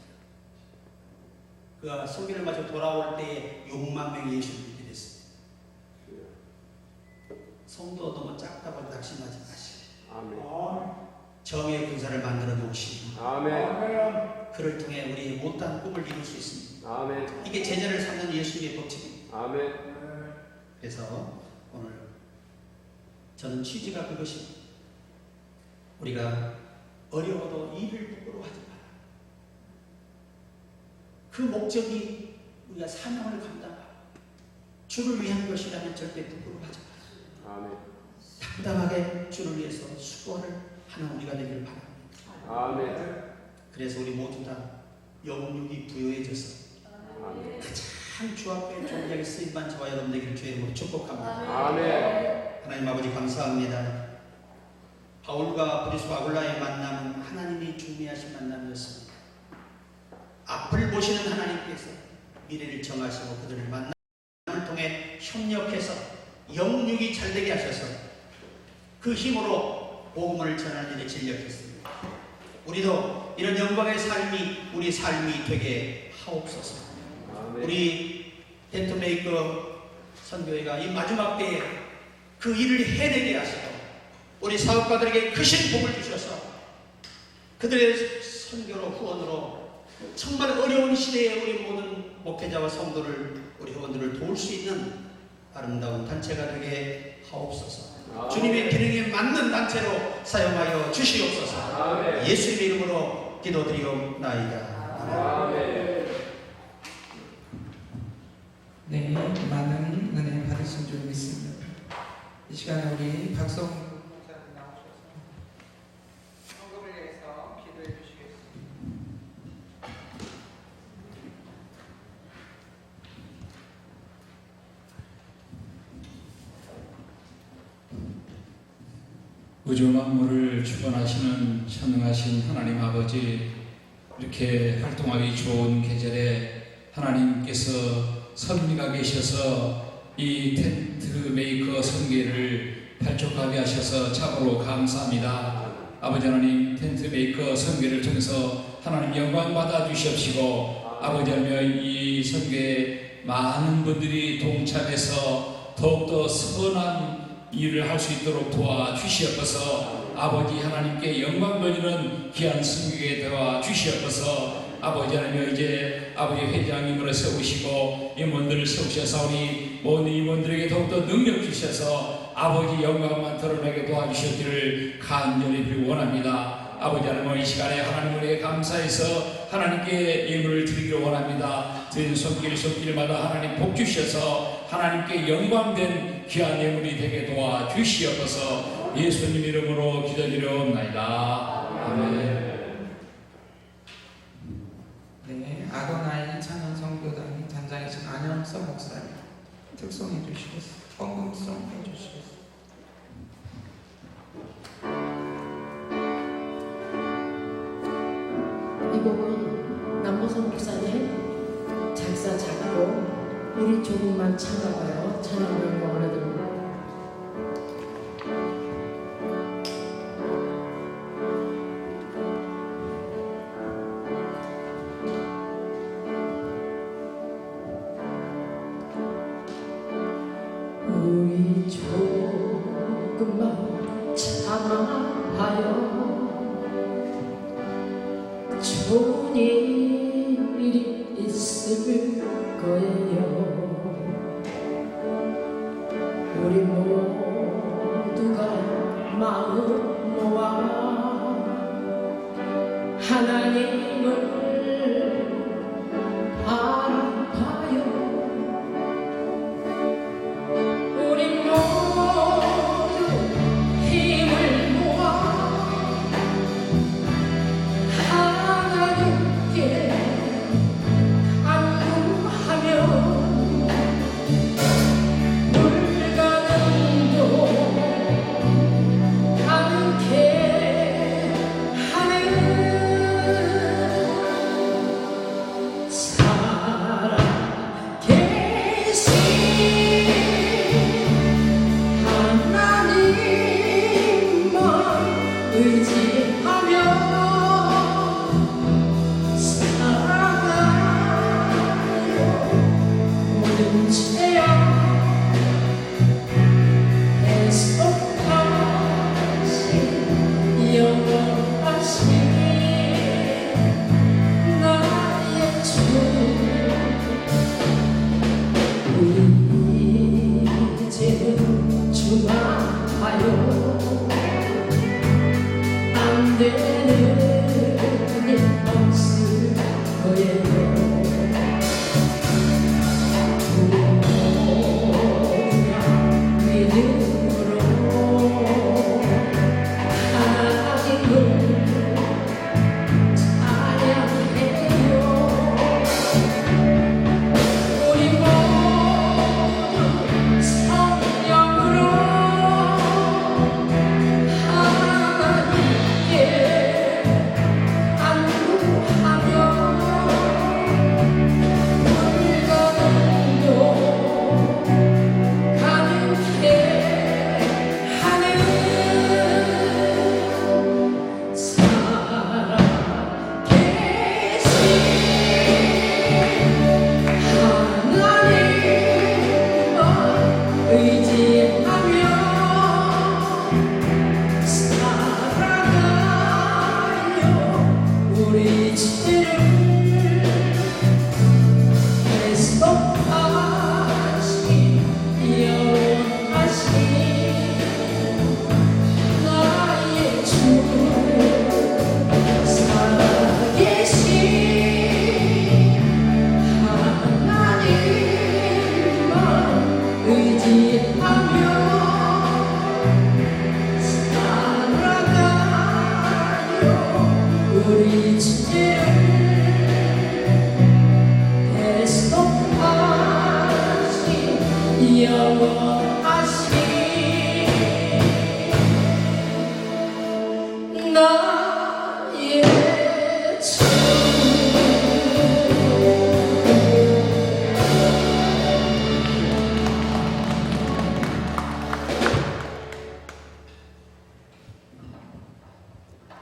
그가 소개를 마쳐 돌아올 때에 6만 명이 예수를 믿게 됐습니다. 성도 너무 작다고 낙심하지 마시고 아멘. 정의 군사를 만들어 놓으시고 아멘. 그를 통해 우리의 못다한 꿈을 이룰 수 있습니다. 아멘. 이게 제자를 삼는 예수님의 법칙입니다. 아멘. 그래서 오늘 저는 취지가 그것입니다. 우리가 어려워도 일을 부끄러워하지 마라. 그 목적이 우리가 사명을 감당하고 주를 위한 것이라면 절대 부끄러워하지 마라. 아멘. 당당하게 주를 위해서 수고를 하는 우리가 되기를 바랍니다. 아멘. 그래서 우리 모두 다 영육이 부여해져서 아멘. 가장 주 앞에 존귀하게 쓰임받은 저와 여러분 되기를 주의 이름으로 축복합니다. 아멘. 하나님 아버지 감사합니다. 바울과 브리스와 아굴라의 만남은 하나님이 준비하신 만남이었습니다. 앞을 보시는 하나님께서 미래를 정하시고 그들을 만남을 통해 협력해서 영육이 잘되게 하셔서 그 힘으로 복음을 전하는 일에 진력했습니다. 우리도 이런 영광의 삶이 우리 삶이 되게 하옵소서. 우리 텐트메이커 선교회가 이 마지막 때에 그 일을 해내게 하시고 우리 사업가들에게 크신 복을 주셔서 그들의 선교로 후원으로 정말 어려운 시대에 우리 모든 목회자와 성도를 우리 회원들을 도울 수 있는 아름다운 단체가 되게 하옵소서. 주님의 기능에 맞는 단체로 사용하여 주시옵소서. 예수님의 이름으로 기도드리옵나이다. 네, 많은 은혜 받으신 줄 믿습니다. 이 시간에 우리 박성훈 목사님 나오셔서 헌금을 위해서 기도해 주시겠습니다. 우주 만물을 주관하시는 전능하신 하나님 아버지, 이렇게 활동하기 좋은 계절에 하나님께서 섭리가 계셔서 이 텐트 메이커 선교를 발족하게 하셔서 참으로 감사합니다. 아버지 하나님, 텐트 메이커 선교를 통해서 하나님 영광 받아 주시옵시고, 아버지 하나님 이 선교에 많은 분들이 동참해서 더욱더 선한 일을 할 수 있도록 도와주시옵소서. 아버지 하나님께 영광 돌리는 귀한 선교에 도와주시옵소서. 아버지 하나님, 이제 아버지 회장님으로 세우시고 임원들을 세우셔서 우리 모든 임원들에게 더욱더 능력 주셔서 아버지 영광만 드러내게 도와주시기를 간절히 빌 원합니다. 아버지 하나님, 이 시간에 하나님께 감사해서 하나님께 예물을 드리기를 원합니다. 드린 손길마다 하나님 복 주셔서 하나님께 영광된 귀한 예물이 되게 도와주시옵소서. 예수님 이름으로 기도드리옵나이다. 아멘. 네, 아도나이 찬양 선교단 단장이신 안영석 목사님 특송해 주시겠습니다. 헌금송 해 주시겠습니다. 이 곡은 남보성 목사님 작사 작곡, 우리 조금만 참아봐요. 찬양을 원하드립니다. 우리 조금만 참아봐요. 좋은 일이 있을 거예요. 우리 모두가 마음 모아 하나님을 바라봐요. 우리 모두 힘을 모아 하나님께 안무하며 물 가는 인도하신 나의 주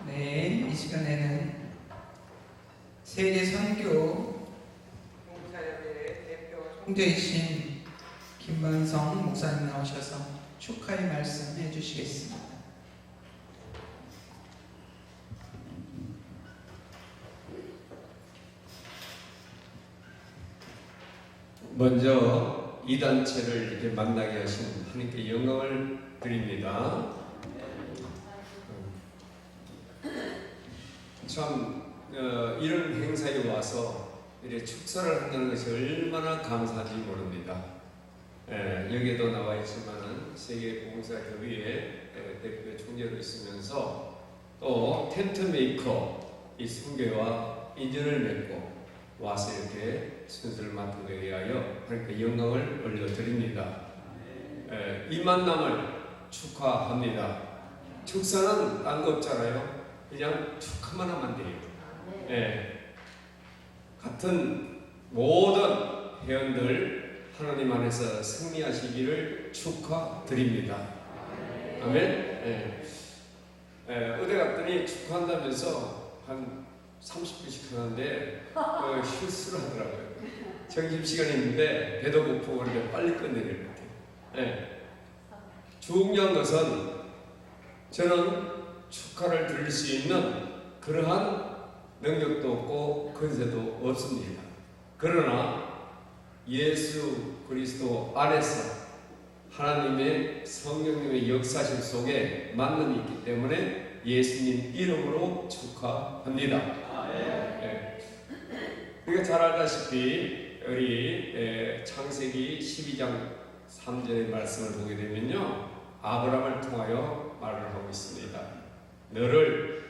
네, 이 시간에는 세계 선교 봉사협의 대표 총재이신 김만성 목사님 나오셔서 축하의 말씀 해주시겠습니다. 먼저 이 단체를 이렇게 만나게 하신 하나님께 영광을 드립니다. 참 이런 행사에 와서 이렇게 축사를 한다는 것이 얼마나 감사한지 모릅니다. 여기에도 나와 있지만은 세계봉사협의회 대표 총재로 있으면서 또 텐트 메이커 이 선교와 인연을 맺고 와서 이렇게 순서를 맡게 위하여 하나님께 영광을 올려드립니다. 이 만남을 축하합니다. 축사는 딴 거 없잖아요. 그냥 축하만 하면 돼요. 같은 모든 회원들 하나님 안에서 승리하시기를 축하드립니다. 아멘. 어디 갔더니 축하한다면서 한 30분씩 하는데 실수를 하더라고요. 점심시간이 있는데 배도 고프고 그런데 빨리 끝내야 될 것 같아요. 중요한 것은 저는 축하를 드릴 수 있는 그러한 능력도 없고 근세도 없습니다. 그러나 예수 그리스도 안에서 하나님의 성령님의 역사실 속에 만남이 있기 때문에 예수님 이름으로 축하합니다. 우리가 잘 알다시피 우리 창세기 12장 3절의 말씀을 보게 되면요, 아브라함을 통하여 말을 하고 있습니다. 너를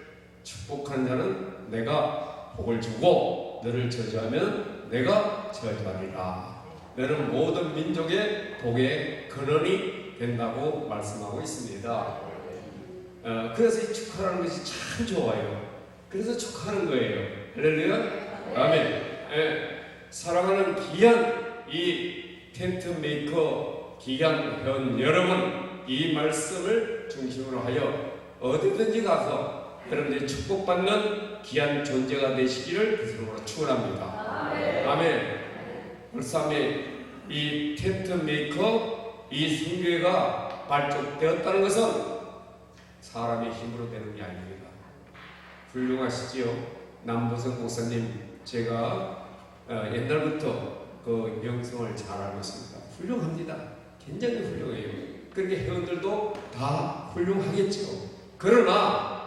축복하는 자는 내가 복을 주고 너를 저주하면 내가 저주하리라. 너는 모든 민족의 복의 근원이 된다고 말씀하고 있습니다. 그래서 이 축하라는 것이 참 좋아요. 그래서 축하하는 거예요. 할렐루야. 아멘. 사랑하는 귀한 이 텐트 메이커 귀한 회원 여러분, 이 말씀을 중심으로 하여 어디든지 가서 여러분들이 축복받는 귀한 존재가 되시기를 그리스도로 축원합니다. 아멘. 불쌍히 이 텐트 메이커 이 선교회가 발족되었다는 것은 사람의 힘으로 되는 게 아닙니다. 훌륭하시지요. 남보석 목사님, 제가 옛날부터 그 명성을 잘 알고 있습니다. 훌륭합니다. 굉장히 훌륭해요. 그렇게 회원들도 다 훌륭하겠죠. 그러나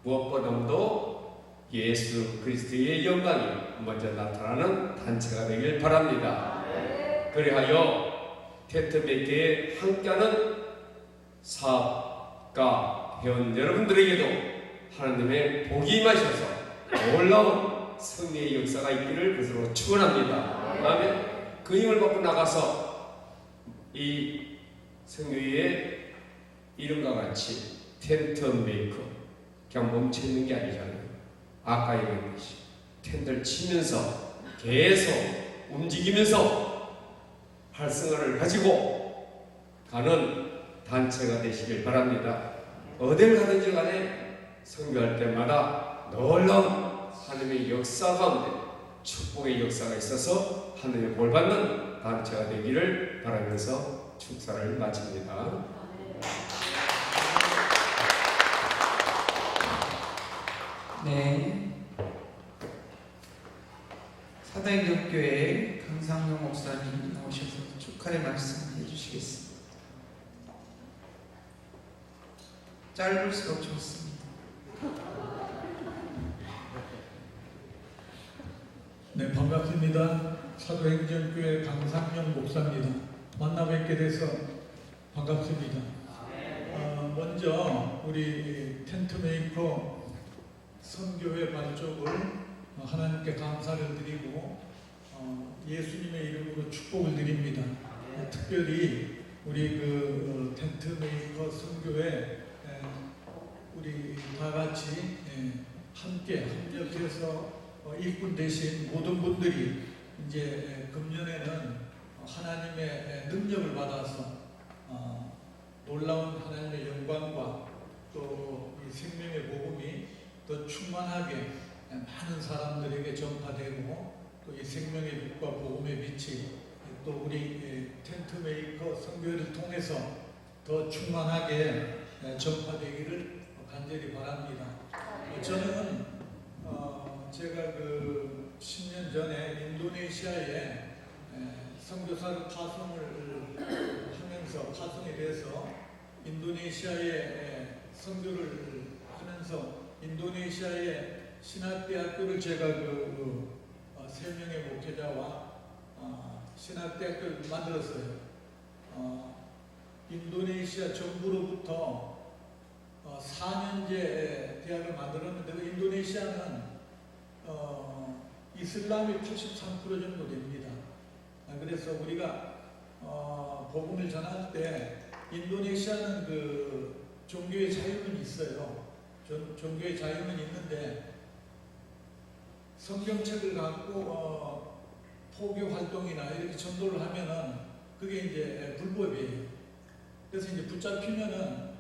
무엇보다도 예수 그리스도의 영광이 먼저 나타나는 단체가 되길 바랍니다. 그리하여 텐트 메이커에 함께하는 사업가 회원 여러분들에게도 하나님의 복이 임하셔서 놀라운 승리의 역사가 있기를 그것으로 축원합니다. 아멘. 그 힘을 받고 나가서 이 성교회의 이름과 같이 텐트 메이커 그냥 멈춰 있는 게 아니잖아요. 아까 얘기했듯이 텐트를 치면서 계속 움직이면서 활성화를 가지고 가는 단체가 되시길 바랍니다. 어딜 가든지 간에 선교할 때마다 놀라운 하나님의 역사 가운데 축복의 역사가 있어서 하나님의 볼 받는 단체가 되기를 바라면서 축사를 마칩니다. 네, 사대교회 강상용 목사님 나오셔서 축하의 말씀 해주시겠습니다. 짧을수록 좋습니다. 네, 반갑습니다. 사도행전교회 강상용 목사입니다. 만나 뵙게 돼서 반갑습니다. 먼저 우리 텐트메이커 선교회 발족을 하나님께 감사를 드리고 예수님의 이름으로 축복을 드립니다. 특별히 우리 그 텐트 메이커 선교회 우리 다 같이 함께 협력해서 일꾼 되신 모든 분들이 이제 금년에는 하나님의 능력을 받아서 놀라운 하나님의 영광과 또 이 생명의 복음이 더 충만하게 많은 사람들에게 전파되고 또 이 생명의 빛과 복음의 빛이 또 우리 텐트 메이커 선교회를 통해서 더 충만하게 전파되기를 간절히 바랍니다. 저는 제가 그 10년 전에 인도네시아에 선교사로 파송을 하면서 파송이 돼서 인도네시아에 선교를 하면서 인도네시아의 신학대학교를 제가 세 명의 목회자와 신학대학교를 만들었어요. 인도네시아 정부로부터 4년제 대학을 만들었는데 인도네시아는 이슬람이 83% 정도 됩니다. 그래서 우리가 복음을 전할 때 인도네시아는 그 종교의 자유는 있어요. 종교의 자유는 있는데 성경책을 갖고 포교 활동이나 이렇게 전도를 하면은 그게 이제 불법이에요. 그래서 이제 붙잡히면은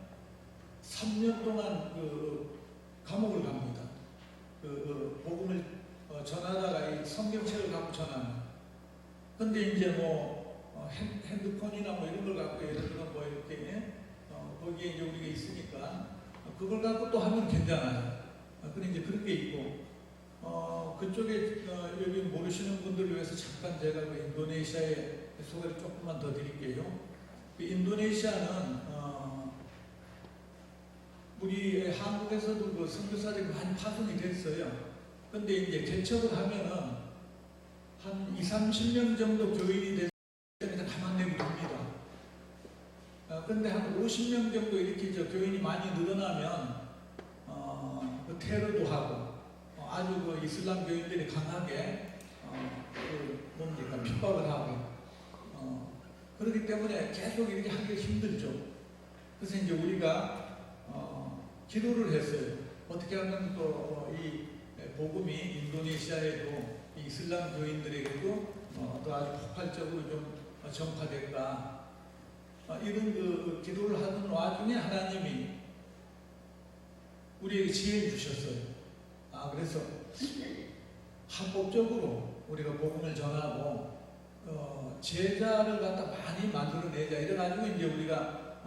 3년 동안 그 감옥을 갑니다. 복음을 전하다가 이 성경책을 갖고 전하는. 근데 이제 뭐 핸드폰이나 뭐 이런 걸 갖고 예를 들어 뭐 이렇게 거기에 이제 우리가 있으니까 그걸 갖고 또 하면 괜찮아요. 근데 이제 그런 게 있고 그쪽에 여기 모르시는 분들을 위해서 잠깐 제가 그 인도네시아의 소개를 조금만 더 드릴게요. 그 인도네시아는 우리 한국에서도 그 선교사들이 많이 파송이 됐어요. 근데 이제 개척을 하면은 한 20-30명 정도 교인이 되면 가만 내버립니다. 근데 한 50명 정도 이렇게 교인이 많이 늘어나면 그 테러도 하고 아주 그 이슬람 교인들이 강하게 핍박을 하고 그렇기 때문에 계속 이렇게 하기가 힘들죠. 그래서 이제 우리가 기도를 했어요. 어떻게 하면 또 이 복음이 인도네시아에도 이 이슬람 교인들에게도 더 아주 폭발적으로 좀 전파될까. 이런 그 기도를 하는 와중에 하나님이 우리에게 지혜를 주셨어요. 그래서 합법적으로 우리가 복음을 전하고 제자를 갖다 많이 만들어내자 이래가지고 이제 우리가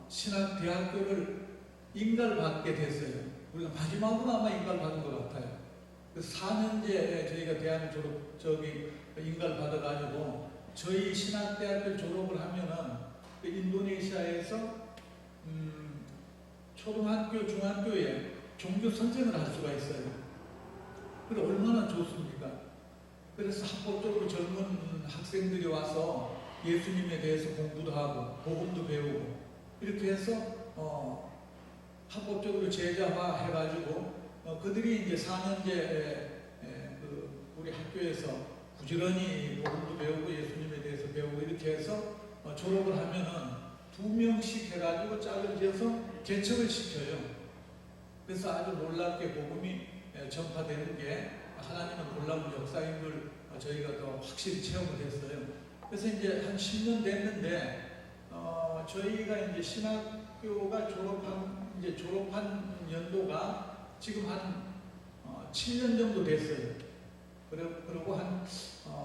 신학대학교를 인가받게 됐어요. 우리가 마지막으로 아마 인가받은 것 같아요. 그 4년제 저희가 대학 인가를 받아가지고 저희 신학대학교 졸업을 하면은 그 인도네시아에서 초등학교, 중학교에 종교 선생을 할 수가 있어요. 그래 얼마나 좋습니까? 그래서 합법적으로 젊은 학생들이 와서 예수님에 대해서 공부도 하고 복음도 배우고 이렇게 해서 합법적으로 제자화 해가지고 그들이 이제 4년제 우리 학교에서 부지런히 복음도 배우고 예수님에 대해서 배우고 이렇게 해서 졸업을 하면은 2명씩 해가지고 짝을 지어서 개척을 시켜요. 그래서 아주 놀랍게 복음이 전파되는 게 하나님은 놀라운 역사인 걸 저희가 더 확실히 체험을 했어요. 그래서 이제 한 10년 됐는데 저희가 이제 신학교가 졸업한 연도가 지금 한 7년 정도 됐어요. 그리고 한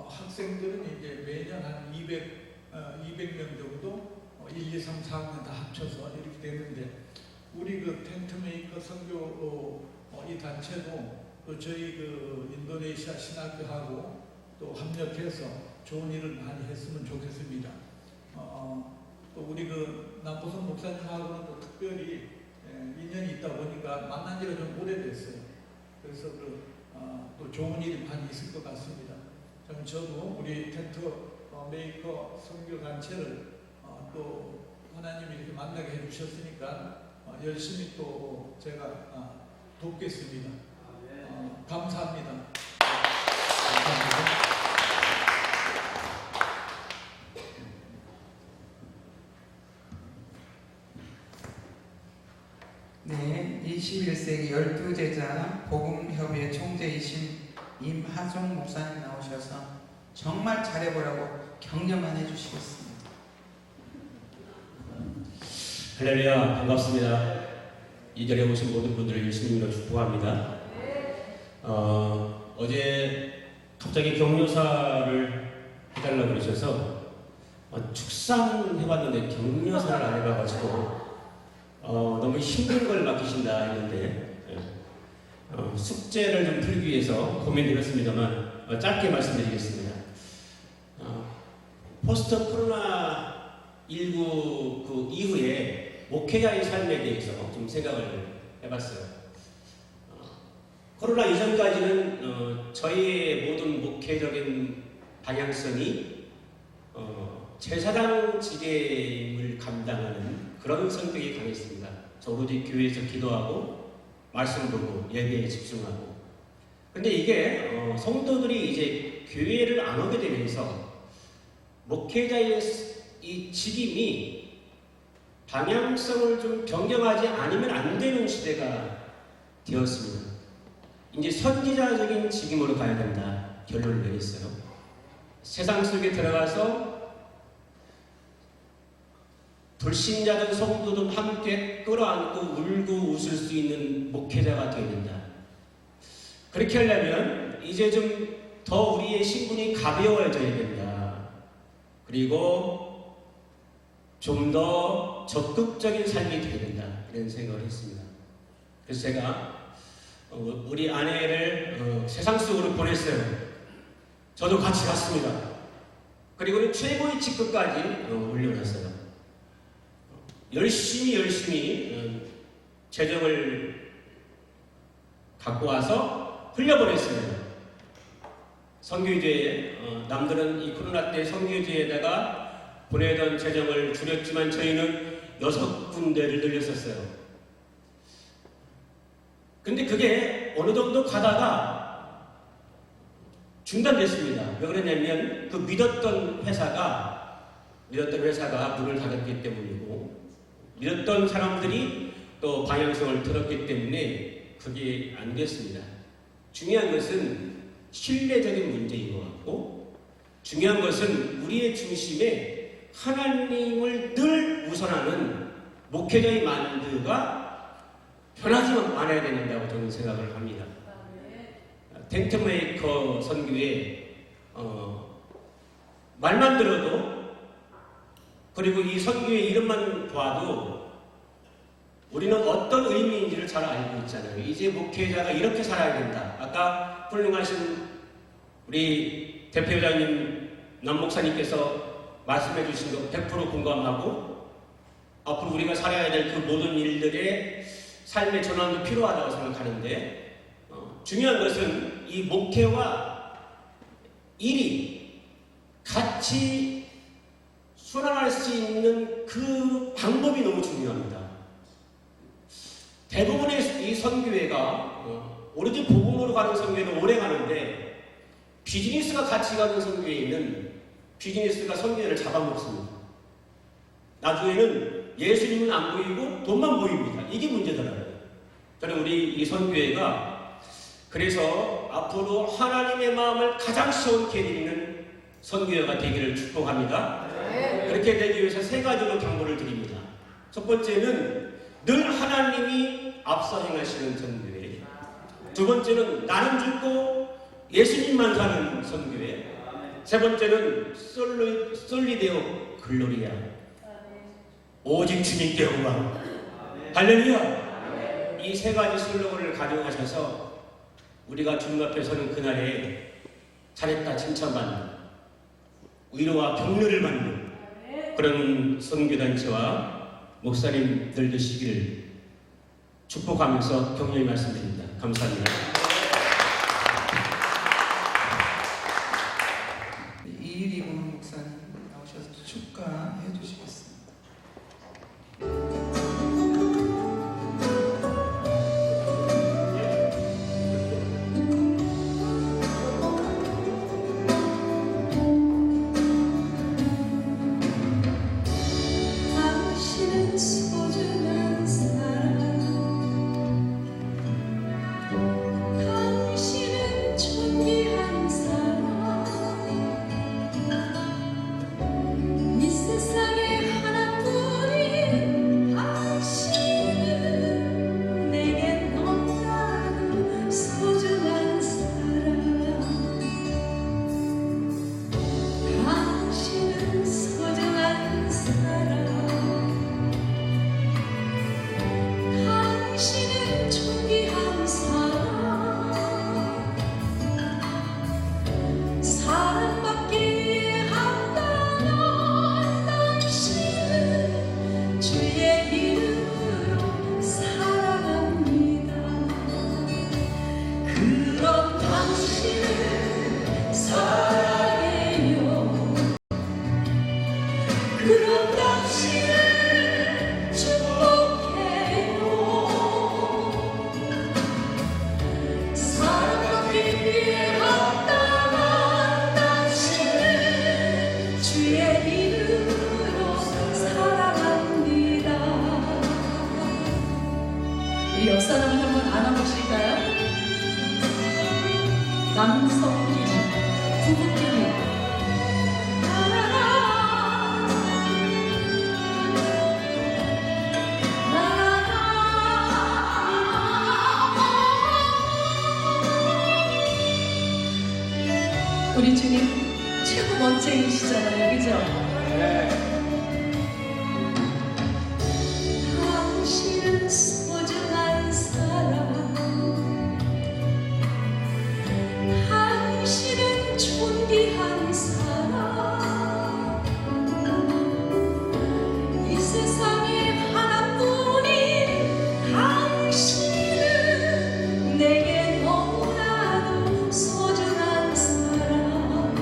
학생들은 이제 매년 한 200명 정도 1, 2, 3, 4학년 다 합쳐서 이렇게 되는데 우리 그 텐트메이커 선교 이 단체도 또 저희 그 인도네시아 신학교하고 또 합력해서 좋은 일을 많이 했으면 좋겠습니다. 또 우리 그 남보성 목사님하고는 또 특별히 인연이 있다 보니까 만난 지가 좀 오래됐어요. 그래서 또 좋은 일이 많이 있을 것 같습니다. 저도 우리 텐트 메이커 선교 단체를 또 하나님이 이렇게 만나게 해주셨으니까 열심히 또 제가 돕겠습니다. 감사합니다. 감사합니다. 21세기 12제자 복음협의회 총재이신 임하종 목사님 나오셔서 정말 잘해보라고 격려만 해주시겠습니다. 할렐루야, 반갑습니다. 이 자리에 오신 모든 분들을 예수님으로 축복합니다. 어제 갑자기 격려사를 해달라고 그러셔서 축산해봤는데 격려사를 안 해봐가지고 너무 힘든 걸 맡기신다 했는데 숙제를 좀 풀기 위해서 고민드렸습니다만 짧게 말씀드리겠습니다. 포스트 코로나19 그 이후에 목회자의 삶에 대해서 좀 생각을 해봤어요. 코로나 이전까지는 저희의 모든 목회적인 방향성이 제사장 직임을 감당하는 그런 성격이 강했습니다. 저 오로지 교회에서 기도하고 말씀 보고 예배에 집중하고. 근데 이게 성도들이 이제 교회를 안 오게 되면서 목회자의 이 직임이 방향성을 좀 변경하지 않으면 안 되는 시대가 되었습니다. 이제 선지자적인 직임으로 가야 된다 결론을 내렸어요. 세상 속에 들어가서 불신자든 성도든 함께 끌어안고 울고 웃을 수 있는 목회자가 되어야 된다. 그렇게 하려면 이제 좀 더 우리의 신분이 가벼워져야 된다. 그리고 좀 더 적극적인 삶이 되어야 된다. 이런 생각을 했습니다. 그래서 제가 우리 아내를 세상 속으로 보냈어요. 저도 같이 갔습니다. 그리고는 최고의 직급까지 올려놨어요. 열심히 재정을 갖고 와서 흘려보냈습니다. 선교지에 남들은 이 코로나 때 선교지에다가 보내던 재정을 줄였지만 저희는 6군데를 늘렸었어요. 근데 그게 어느 정도 가다가 중단됐습니다. 왜 그러냐면 그 믿었던 회사가 문을 닫았기 때문이고 믿었던 사람들이 또 방향성을 들었기 때문에 그게 안 됐습니다. 중요한 것은 신뢰적인 문제인 것 같고 중요한 것은 우리의 중심에 하나님을 늘 우선하는 목회자의 마인드가 변하지만 않아야 된다고 저는 생각을 합니다. 텐트메이커 선교에 말만 들어도 그리고 이 선교의 이름만 봐도 우리는 어떤 의미인지를 잘 알고 있잖아요. 이제 목회자가 이렇게 살아야 된다. 아까 훌륭하신 우리 대표자님 남 목사님께서 말씀해 주신 거 100% 공감하고 앞으로 우리가 살아야 될 그 모든 일들의 삶의 전환도 필요하다고 생각하는데 중요한 것은 이 목회와 일이 같이 순환할 수 있는 그 방법이 너무 중요합니다. 대부분의 이 선교회가 오로지 복음으로 가는 선교회는 오래 가는데 비즈니스가 같이 가는 선교회는 비즈니스가 선교회를 잡아먹습니다. 나중에는 예수님은 안 보이고 돈만 보입니다. 이게 문제더라고요. 저는 우리 이 선교회가 그래서 앞으로 하나님의 마음을 가장 시원케 드리는 선교회가 되기를 축복합니다. 그렇게 되기 위해서 3가지로 경고를 드립니다. 첫 번째는 늘 하나님이 앞서 행하시는 선교회. 두 번째는 나는 죽고 예수님만 사는 선교회. 세 번째는 솔리데오 글로리아. 오직 주님께 영광. 할렐루야. 이 3가지 슬로건을 가져가셔서 우리가 주님 앞에 서는 그날에 잘했다 칭찬받는 위로와 격려를 받는 그런 선교단체와 목사님들 되시기를 축복하면서 격려의 말씀드립니다. 감사합니다. 이일이분 목사님 나오셔서 축가해 주시겠습니다. 당신은 소중한 사람 최고 멋쟁이시잖아요, 그죠? 당신은 소중한 사람, 당신은 존귀한 사람, 이 세상에 하나뿐인 당신은 내게 너무나도 소중한 사람.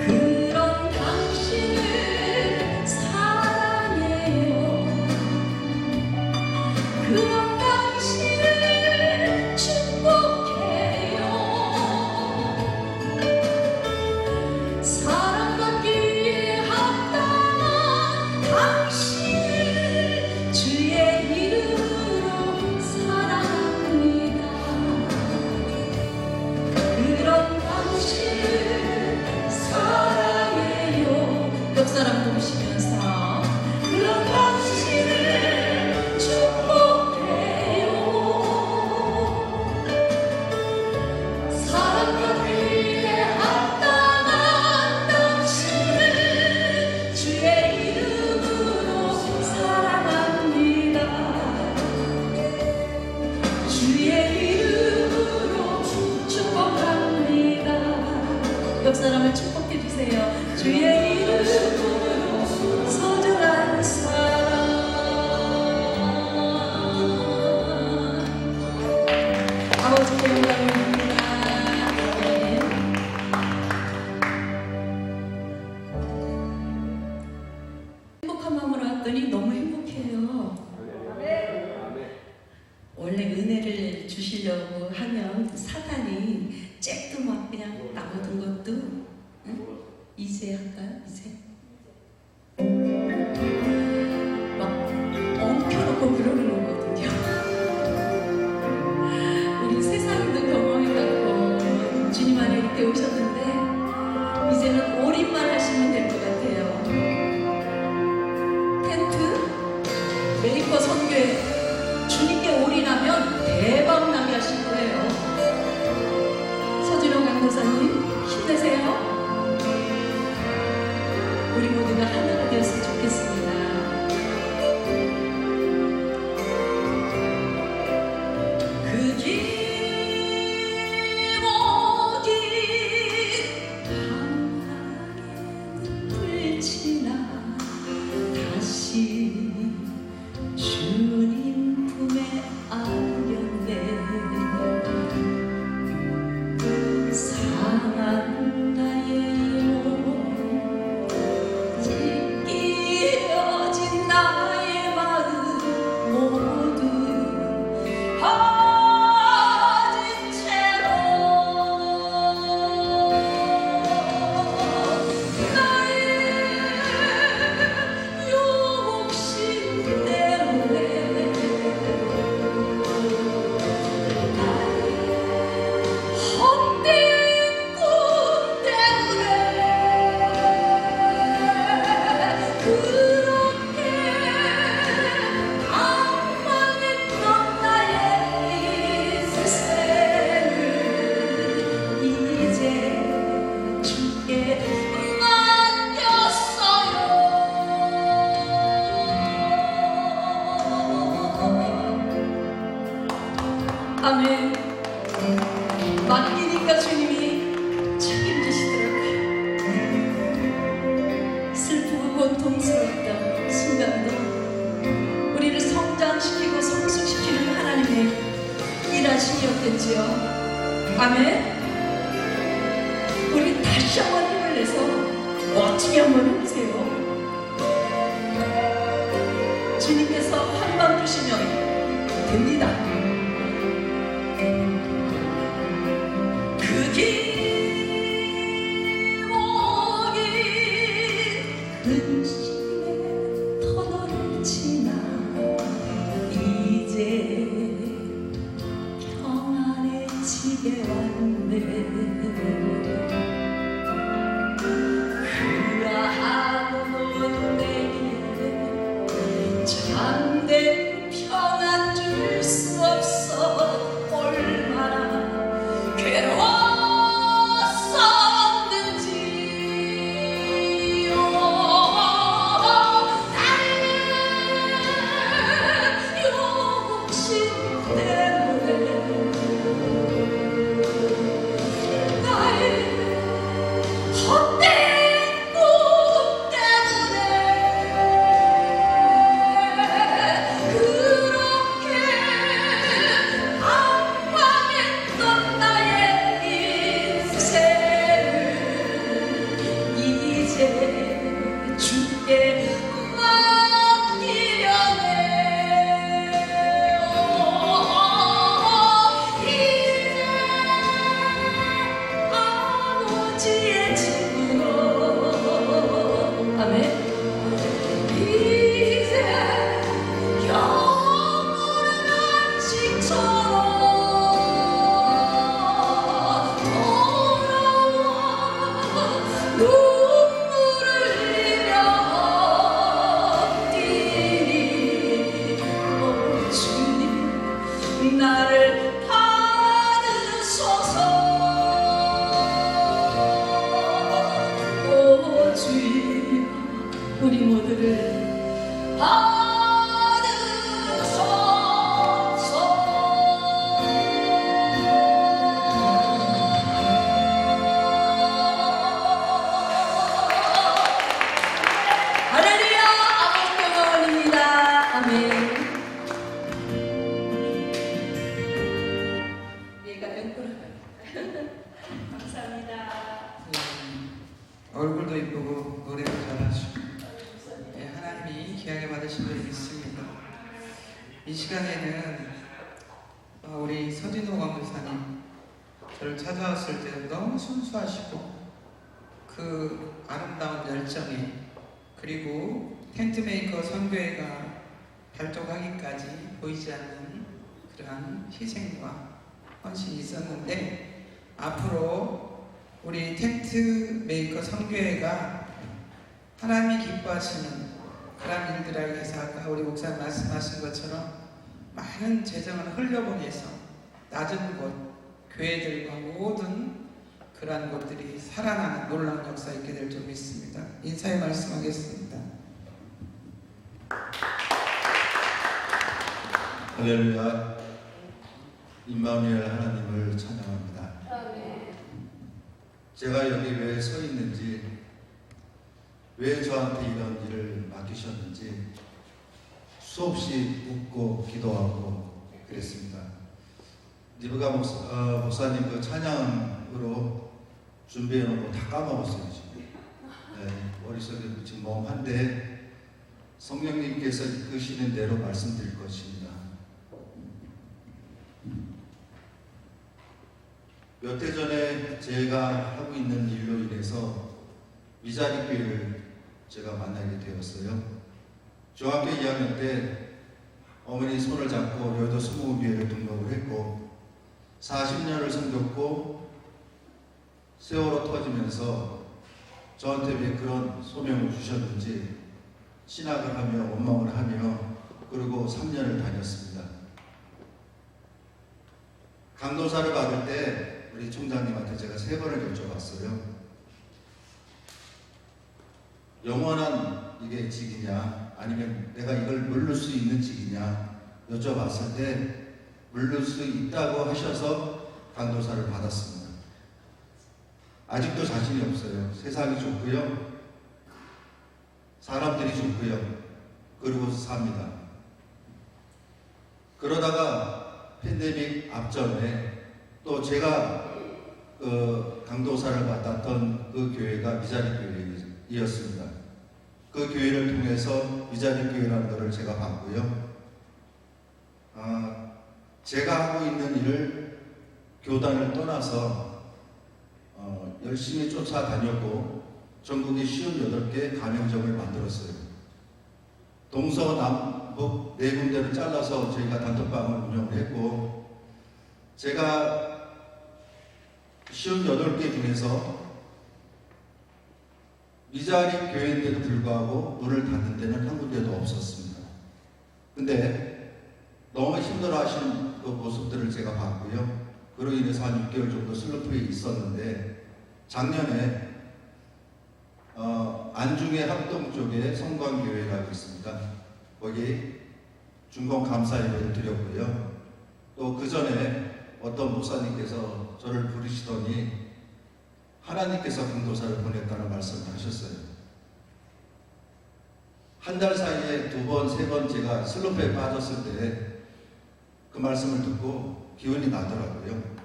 그런 당신을 사랑해요. 그런 당신을 축복해요. 사랑받기에 합당한 당신을 주의 이름으로 사랑합니다. 그런 당신을 사랑해요. 옆 사람 보시면서 그런 당신을 축복해요. 사랑받기에 합당한 당신을 주의 이름으로 사랑합니다. 주의 이름으로 축복합니다. 옆 사람을 축복해 주세요. 주의 이름으로 소중한 사람. 아버지께 영광을 드립니다. 아멘. 행복한 마음으로 왔더니 너무 행복해요. 원래 은혜를 주시려고 하면 사단이 잭도 막 그냥 나오던 것도 응? 이제 할까요? 이제 막 엉켜놓고 그러는 거거든요. 우리 세상도 경험해갖고 주님 안에 이렇게 오셨는데 이제는 올인만 하시면 될 것 같아요. 텐트 메이커 선교회 주님께 올인하면 대박 나게 하실 거예요. 서진호 강도사님 힘내세요. 우리 모두가 하나가 되었으면 좋겠습니다. 그 길목이 한강에 불지나 다시 주님 품에 안겼네. 상한 나의 영혼 찢겨진 나의 마음 모두 허진 채로 나의 욕심 때문에 헛된 꿈 때문에 그렇게 방황했던 나의 인생을 이제 주께 맡겼어요. 아멘. 맡기니까 주님이 책임지시더라고요. 슬프고 고통스럽던 순간도 우리를 성장시키고 성숙시키는 하나님의 일하심이었겠지요. 아멘. 우리 다시 한번 힘을 내서 멋지게 한번 해보세요. 주님께서 한 번 주시면 됩니다. 그 길목이 근심의 터널을 지나 이제 평안해지게 왔네. 그 아무도 내게 참된 평안 줄 수 눈물을 흘리며 뛰니 오 주님 나를 받으소서 오 주여 우리 모두를 할렐루야 아버지 영광입니다. 아멘. 얘가 왼쪽으로 감사합니다. 얼굴도 이쁘고 노래도 잘하시고 하나님이 귀하게 받으신 줄 믿습니다. 이 시간에는 우리 서진호 강사님 저를 찾아왔을 때 너무 순수하시고 그 아름다운 열정에 그리고 텐트메이커 선교회가 발족하기까지 보이지 않는 그러한 희생과 헌신이 있었는데 앞으로 우리 텐트메이커 선교회가 하나님이 기뻐하시는 그런 일들을 위해서 아까 우리 목사님 말씀하신 것처럼 많은 재정을 흘려보내서 낮은 곳, 교회들과 모든 그러한 것들이 살아나는 놀라운 역사 있게 될 줄 믿습니다. 인사의 말씀하겠습니다. 할렐루야. 임마누엘 하나님을 찬양합니다. 제가 여기 왜 서 있는지, 왜 저한테 이런 일을 맡기셨는지 수없이 묻고 기도하고 그랬습니다. 리브가 목사님 그 찬양으로 준비해놓은 거 다 까먹었어요 지금. 네, 머릿속에 지금 멍한데 성령님께서 이끄시는 대로 말씀드릴 것입니다. 몇 해 전에 제가 하고 있는 일로 인해서 위자리 교회를 제가 만나게 되었어요. 중학교 2학년 때 어머니 손을 잡고 여의도 수목교회를 등록을 했고 40년을 섬겼고 세월호 터지면서 저한테 왜 그런 소명을 주셨는지 신학을 하며 원망을 하며 그리고 3년을 다녔습니다. 강도사를 받을 때 우리 총장님한테 제가 3번을 여쭤봤어요. 영원한 이게 직이냐 아니면 내가 이걸 물를 수 있는 직이냐 여쭤봤을 때 물를 수 있다고 하셔서 강도사를 받았습니다. 아직도 자신이 없어요. 세상이 좋고요. 사람들이 좋고요. 그리고 삽니다. 그러다가 팬데믹 앞전에 또 제가 강도사를 맡았던 그 교회가 미자리 교회이었습니다. 그 교회를 통해서 미자리 교회라는 것을 제가 봤고요. 제가 하고 있는 일을 교단을 떠나서 열심히 쫓아다녔고 전국에 58개 가맹점을 만들었어요. 동서남북 4군데를 잘라서 저희가 단톡방을 운영을 했고 제가 58개 중에서 미자리 교회인데도 불구하고 문을 닫는 데는 한 군데도 없었습니다. 근데 너무 힘들어 하시는 그 모습들을 제가 봤고요. 그로 인해서 한 6개월 정도 슬럼프에 있었는데 작년에 안중의 합동 쪽에 성광교회라고 있습니다. 거기 중공 감사 예배를 드렸고요. 또 그 전에 어떤 목사님께서 저를 부르시더니 하나님께서 강도사를 보냈다는 말씀을 하셨어요. 한 달 사이에 2번, 3번 제가 슬럼프에 빠졌을 때 그 말씀을 듣고 기운이 나더라고요.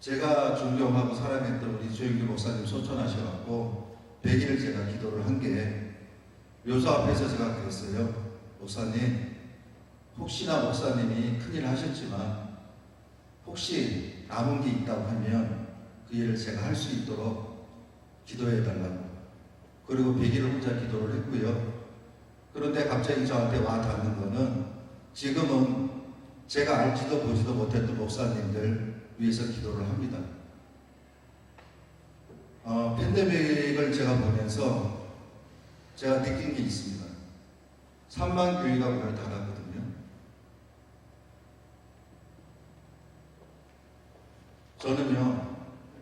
제가 존경하고 사랑했던 우리 조영규 목사님 소천하셔갖고 100일 제가 기도를 한 게 묘소 앞에서 제가 그랬어요. 목사님, 혹시나 목사님이 큰일 하셨지만 혹시 남은 게 있다고 하면 그 일을 제가 할 수 있도록 기도해 달라고. 그리고 100일을 혼자 기도를 했고요. 그런데 갑자기 저한테 와 닿는 거는 지금은 제가 알지도 보지도 못했던 목사님들 위해서 기도를 합니다. 팬데믹을 제가 보면서 제가 느낀 게 있습니다. 3만 교회가 문을 닫았거든요. 저는요,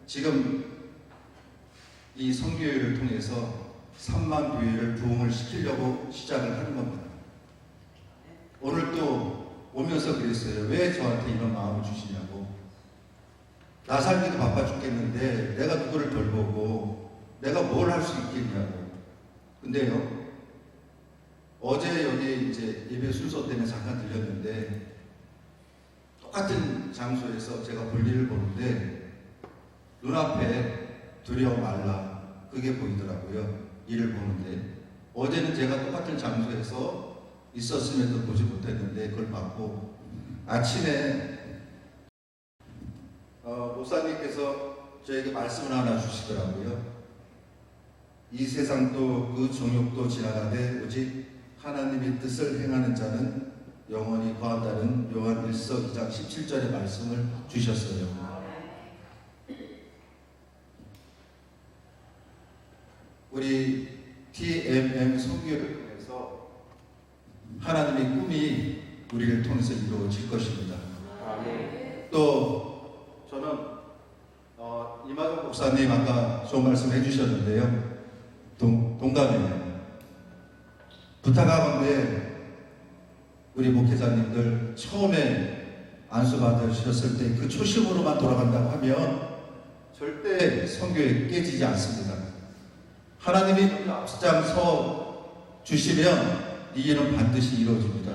지금 이 선교회를 통해서 3만 교회를 부흥을 시키려고 시작을 하는 겁니다. 오늘 또 오면서 그랬어요. 왜 저한테 이런 마음을 주시냐고. 나 살기도 바빠 죽겠는데 내가 누구를 돌보고 내가 뭘 할 수 있겠냐고. 근데요, 어제 여기 이제 예배 순서 때문에 잠깐 들렸는데 똑같은 장소에서 제가 볼일을 보는데 눈앞에 두려워 말라, 그게 보이더라고요. 일을 보는데 어제는 제가 똑같은 장소에서 있었음에도 보지 못했는데 그걸 봤고, 아침에 목사님께서 저에게 말씀을 하나 주시더라고요. 이 세상도 그 정욕도 지나가되 오직 하나님의 뜻을 행하는 자는 영원히 거한다는 요한 1서 2장 17절의 말씀을 주셨어요. 우리 TMM 선교를 통해서 하나님의 꿈이 우리를 통해서 이루어질 것입니다. 또 저는 이마정 목사님 아까 좋은 말씀 해주셨는데요. 동감이에요. 부탁하건대 우리 목회자님들 처음에 안수 받으셨을 때 그 초심으로만 돌아간다고 하면 절대 선교에 깨지지 않습니다. 하나님이 앞장서 주시면 이 일은 반드시 이루어집니다.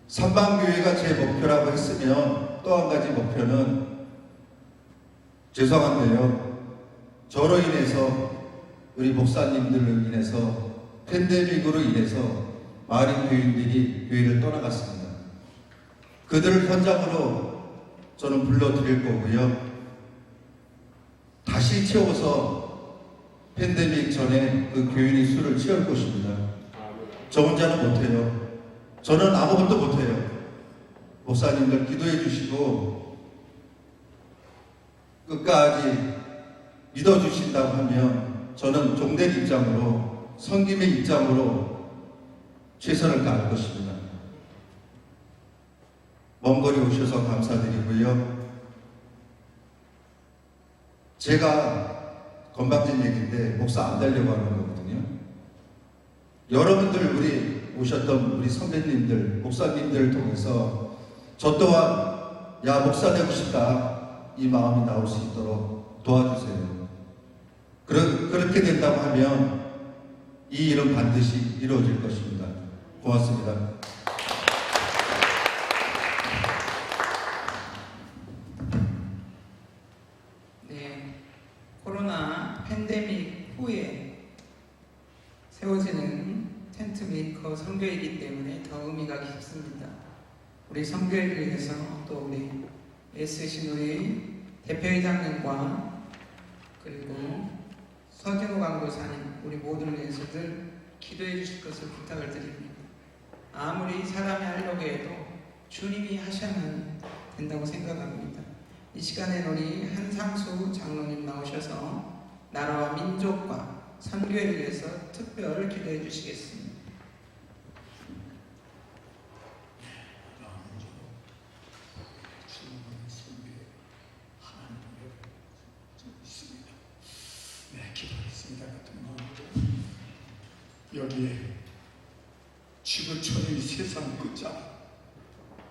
삼방교회가 제 목표라고 했으면 또 한 가지 목표는, 죄송한데요, 저로 인해서 우리 목사님들로 인해서 팬데믹으로 인해서 많은 교인들이 교회를 떠나갔습니다. 그들을 현장으로 저는 불러드릴 거고요. 다시 채워서 팬데믹 전에 그 교인의 수를 채울 것입니다. 저 혼자는 못해요. 저는 아무것도 못해요. 목사님들 기도해 주시고 끝까지 믿어주신다고 하면 저는 종된 입장으로, 섬김의 입장으로 최선을 다할 것입니다. 먼 거리 오셔서 감사드리고요. 제가 건방진 얘기인데 목사 안 되려고 하는 거거든요. 여러분들, 우리 오셨던 우리 선배님들, 목사님들을 통해서 저 또한 야, 목사 되고 싶다, 이 마음이 나올 수 있도록 도와주세요. 그렇게 된다고 하면 이 일은 반드시 이루어질 것입니다. 고맙습니다. 네, 코로나 팬데믹 후에 세워지는 텐트 메이커 선교이기 때문에 더 의미가 깊습니다. 우리 선교회를 위해서 또 우리 애쓰신 우리 대표회장님과 그리고 서진호 강도사님, 우리 모두를 위해서들 기도해 주실 것을 부탁을 드립니다. 아무리 사람이 하려고 해도 주님이 하셔야만 된다고 생각합니다. 이 시간에 우리 한상수 장로님 나오셔서 나라와 민족과 선교회를 위해서 특별 기도해 주시겠습니다. 여기에 지구촌의 세상 끝자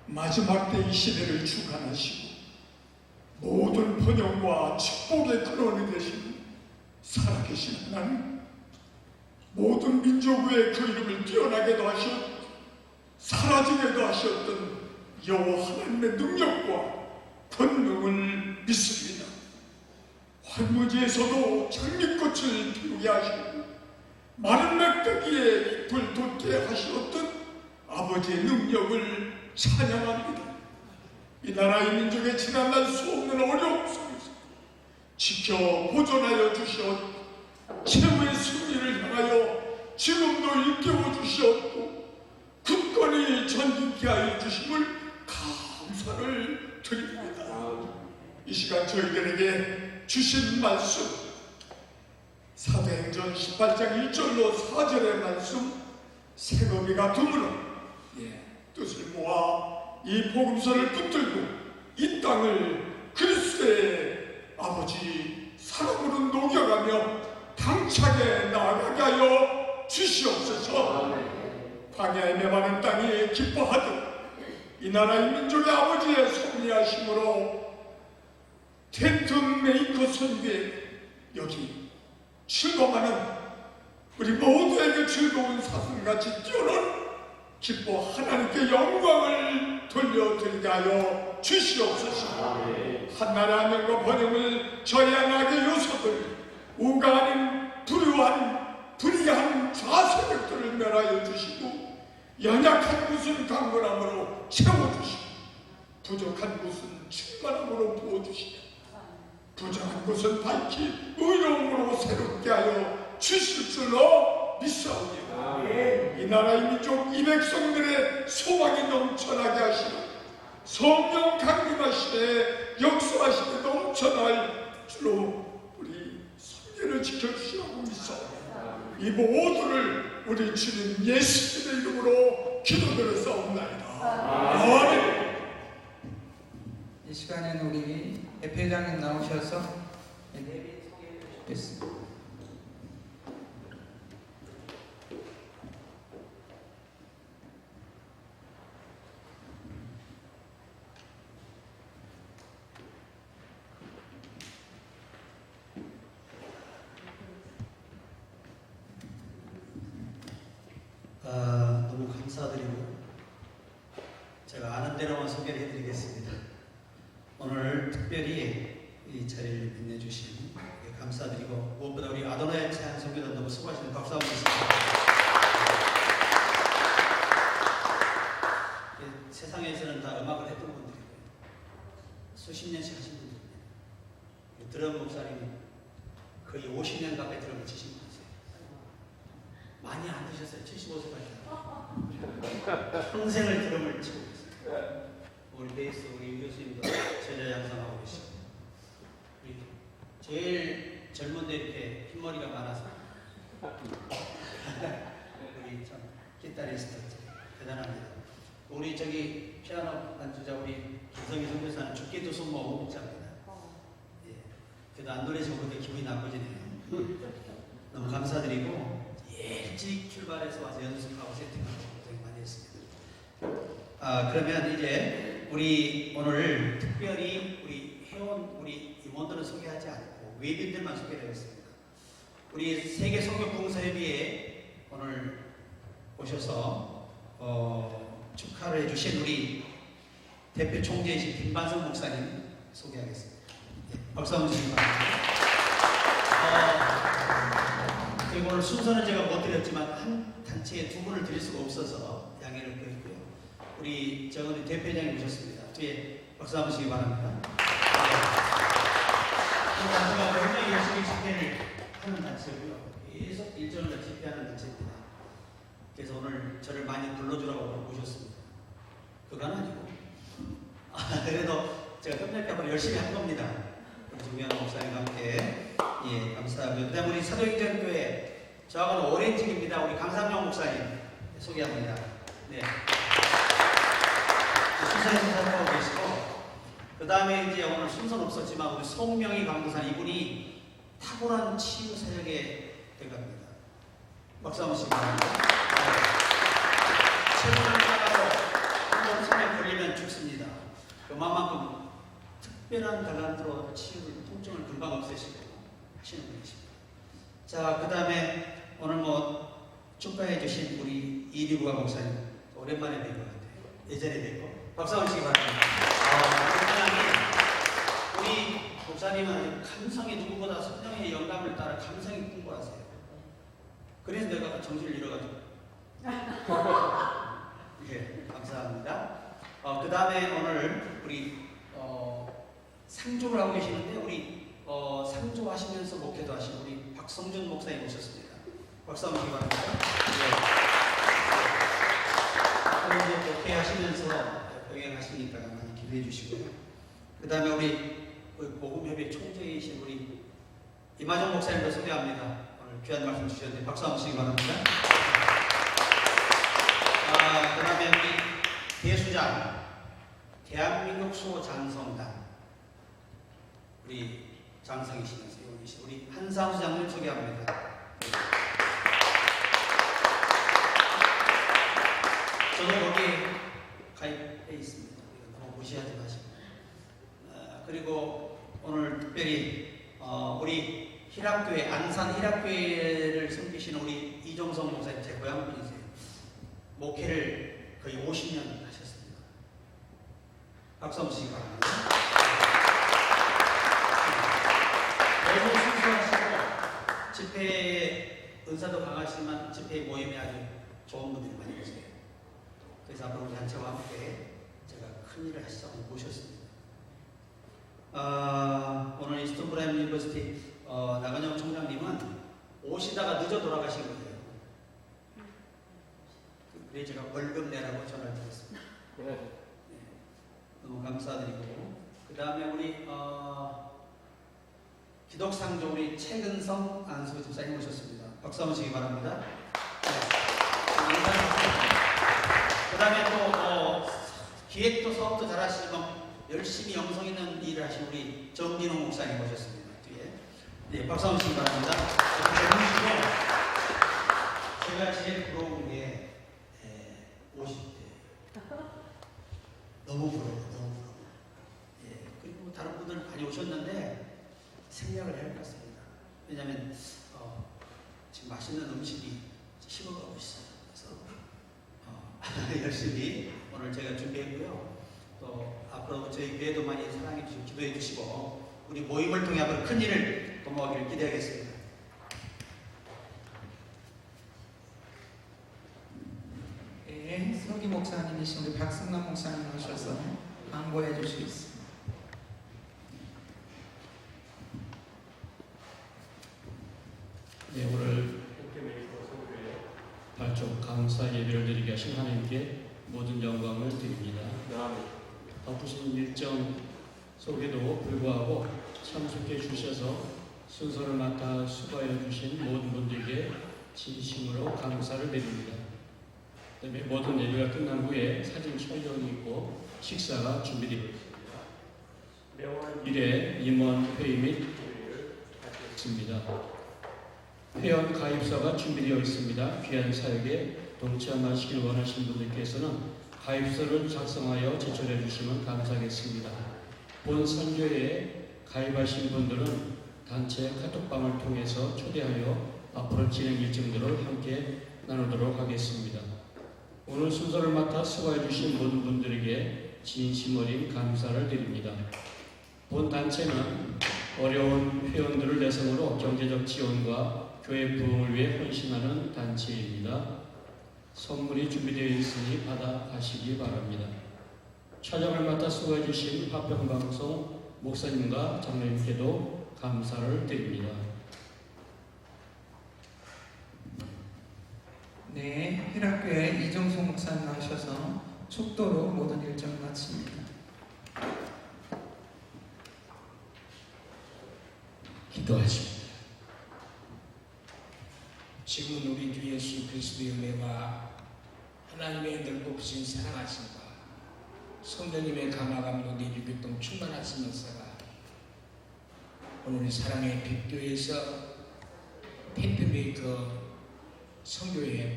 마지막 때 이 시대를 주관하시고 모든 번영과 축복의 근원이 되신 살아계신 하나님, 모든 민족 위에 그 이름을 뛰어나게도 하셨고 사라지게도 하셨던 여호와 하나님의 능력과 권능을 믿습니다. 황무지에서도 장미꽃을 피우게 하시고 마른 맥대기에 잎을 돋게 하셨던 아버지의 능력을 찬양합니다. 이 나라의 민족의 지난날 수 없는 어려움 속에서 지켜 보존하여 주셨고 최후의 승리를 향하여 지금도 일깨워 주셨고 굳건히 전진케 하여 주심을 감사를 드립니다. 이 시간 저희들에게 주신 말씀 사도행전 18장 1절로 4절의 말씀 새거미가 드물어 뜻을 모아 이 복음서를 붙들고 이 땅을 그리스도의 아버지 사랑으로 녹여가며 당차게 나아가게 하여 주시옵소서. 광야에 메마른 땅이 기뻐하듯 이 나라의 민족의 아버지의 섭리하심으로 텐트 메이커 선교에 여기 출범하는 우리 모두에게 즐거운 사슴같이 뛰어난 기뻐 하나님께 영광을 돌려드리게 하여 주시옵소서. 한나라의 안녕과 번영을 저해하게 요소들 우가하는 불의한 좌세력들을 멸하여 주시고 연약한 곳은 강건함으로 채워주시고 부족한 곳은 충만함으로 부어주시며 부정한 곳은 밝히 의로움으로 새롭게 하여 주실 줄로 믿사오니 이 나라의 민족 이 백성들의 소망이 넘쳐나게 하시고 성령 강림하시되 역사하시되 넘쳐날 줄로 우리 성례를 지켜주시라고 믿사오니 이 모두를 우리 주님 예수님의 이름으로 기도드렸사옵나이다. 아멘. 이 시간에는 우리 대표장님 나오셔서 예배 소개해 주시겠습니다. 너무 감사드리고 제가 아는 대로만 소개를 해드리겠습니다. 오늘 특별히 이 자리를 빛내주신 감사드리고 무엇보다 우리 아도나의 찬양 선교단 너무 수고하시는 박수 한번 주십시오. 세상에서는 다 음악을 했던 분들이고요. 수십 년씩 하신 분들입니다. 드럼 목사님 거의 50년 가까이 드럼을 치신 분이세요. 많이 안 드셨어요. 75세까지. 평생을 드럼을 치고 계세요. 우리 베이스 우리 교수님도 제자 양성하고 계시고 우리 제일 젊은데 이렇게 흰머리가 많아서 우리 참 기타리스트 대단합니다. 우리 저기 피아노 반주자 우리 김성희 선교사는 죽기도 손 모으고 목자입니다. 예. 그래도 안 노래시고 그렇게 기분이 나빠지네요. 너무 감사드리고 일찍 출발해서 와서 연습하고 세팅하고 고생 많이 했습니다. 그러면 이제 우리 오늘 특별히 우리 회원 우리 임원들은 소개하지 않고 외빈들만 소개하겠습니다. 우리 세계 선교 봉사협의회 오늘 오셔서 축하를 해주신 우리 대표 총재이신 김반성 목사님 소개하겠습니다. 박수 한번 주시기 바랍니다. 그리고 오늘 순서는 제가 못 드렸지만 한 단체에 두 분을 드릴 수가 없어서 양해를 구했고요. 우리 정은희 대표장님 오셨습니다. 뒤에 박수 한번 주시기 바랍니다. 이 단체가 굉장히 열심히 집회를 하는 단체고요. 계속 일정을 집회하는 단체입니다. 그래서 오늘 저를 많이 불러주라고 모셨습니다. 그건 아니고 그래도 제가 협력하고 열심히 한 겁니다. 중요한 목사님과 함께 감사하고요. 그 다음에 우리 사도행전 교회 저하고는 오렌지입니다. 우리 강삼영 목사님 소개합니다. 네. 순서에서 살펴보고 계시고 그 다음에 이제 오늘 순서는 없었지만 우리 송명희 강도사 이분이 탁월한 치유 사역에 들어갑니다. 박수 한번 치고 체온을 따라서 한번 손에 걸리면 죽습니다. 그만큼 특별한 달란트로 치유를 통증을 금방 없애시고 하시는 분이십니다. 자, 그 다음에 오늘 축하해 주신 우리 이리부가 목사님 오랜만에 뵌 것 같아요. 예전에 뵙고 박수 한번 치기 바랍니다. 우리 목사님은 감성이 누구보다 성령의 영감을 따라 감성이 풍부하세요. 그래서 내가 정신을 잃어가지고 예, 감사합니다. 그 다음에 오늘 우리 상조를 하고 계시는데 우리 상조하시면서 목회도 하신 우리 박성준 목사님 오셨습니다. 박수 한번 주시기 바랍니다. 네. 목회하시면서 병행하시니까 많이 기도해 주시고요. 그 다음에 우리 복음협의 총재이신 우리 이마정 목사님도 소개합니다. 오늘 귀한 말씀 주셨는데 박수 한번 치시기 바랍니다. 그 다음에 우리 대수장, 대한민국 수호 장성단 우리 장성이시면서 우리 한상수 장님 소개합니다. 저도 거기 가입해 있습니다. 너무 무시하지 마시고. 그리고 오늘 특별히 우리 희락교회, 안산 희락교회를 섬기시는 우리 이종성 목사님, 제 고향 분이세요. 목회를 거의 50년 하셨습니다. 박수 한번 주시기 바랍니다. 너무 순수하시고 집회에 은사도 강하시지만 집회 모임에 아주 좋은 분들이 많이 계세요. 그래서 앞으로 우리 단체와 함께 제가 큰 일을 하시자고 모셨습니다. 오늘 이스턴브라임 유니버시티 나건영 총장님은 오시다가 늦어 돌아가신 거예요. 그래서 제가 벌금 내라고 전화를 드렸습니다. 네, 너무 감사드리고 그 다음에 우리 기독상조 우리 최근성 안수 집사님 모셨습니다. 박수 한번 주시기 바랍니다. 네. 그 다음에 또 기획도 사업도 잘하시지만 열심히 영성 있는 일을 하신 우리 정진호 목사님 모셨습니다. 뒤에. 네, 박수 한번 주시기 바랍니다. 제가 제일 부러운 게 50대. 너무 부러워요. 너무 부러워요. 예, 그리고 다른 분들 많이 오셨는데 생략을 해야 할 것 같습니다. 왜냐하면 지금 맛있는 음식이 식어가고 있어요. 그래서 열심히 오늘 제가 준비했고요. 또 앞으로 저희 교회도 많이 사랑해 주시고 기도해 주시고 우리 모임을 통해 앞으로 큰 일을 도모하기를 기대하겠습니다. 네, 서기 목사님이신 우리 박승남 목사님 오셔서 광고해 주시겠습니다. 네, 오늘 발족 감사 예배를 드리게 하신 하나님께 모든 영광을 드립니다. 바쁘신 일정 속에도 불구하고 참석해 주셔서 순서를 맡아 수고하여 주신 모든 분들에게 진심으로 감사를 드립니다. 그다음에 모든 예배가 끝난 후에 사진 촬영이 있고 식사가 준비되어 있습니다. 미래 임원 회의 및 있습니다. 회원 가입서가 준비되어 있습니다. 귀한 사역에 동참하시길 원하시는 분들께서는 가입서를 작성하여 제출해 주시면 감사하겠습니다. 본 선교회에 가입하신 분들은 단체 카톡방을 통해서 초대하여 앞으로 진행 일정들을 함께 나누도록 하겠습니다. 오늘 순서를 맡아 수고해 주신 모든 분들에게 진심 어린 감사를 드립니다. 본 단체는 어려운 회원들을 대상으로 경제적 지원과 교회 부흥을 위해 헌신하는 단체입니다. 선물이 준비되어 있으니 받아가시기 바랍니다. 촬영을 맡아 수고해 주신 화평방송 목사님과 장로님께도 감사를 드립니다. 네, 희락교회 이종소 목사님 나오셔서 축도로 모든 일정을 마칩니다. 기도하십니다. 지금은 우리 주 예수 그리스도의 은혜와 하나님의 넓으신 사랑하심과 성령님의 감화감도 내주교통 충만하시면서가 오늘 사랑의 빛교회에서 텐트메이커 성교회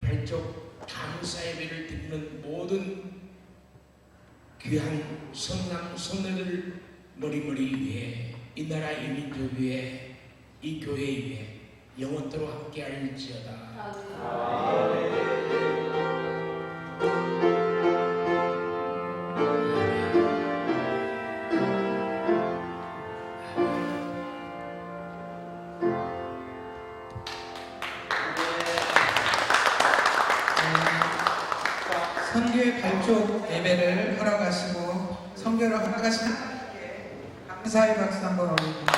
발족 감사 예배를 드리는 모든 귀한 성남 성녀들 머리머리 위에 이 나라 이 민족 위에 이 교회 위에 영원토록 함께할지어다. 선교의 발족 예배를 허락하시고 선교를 허락하신 하나님께 감사의 박수 한번 올립니다.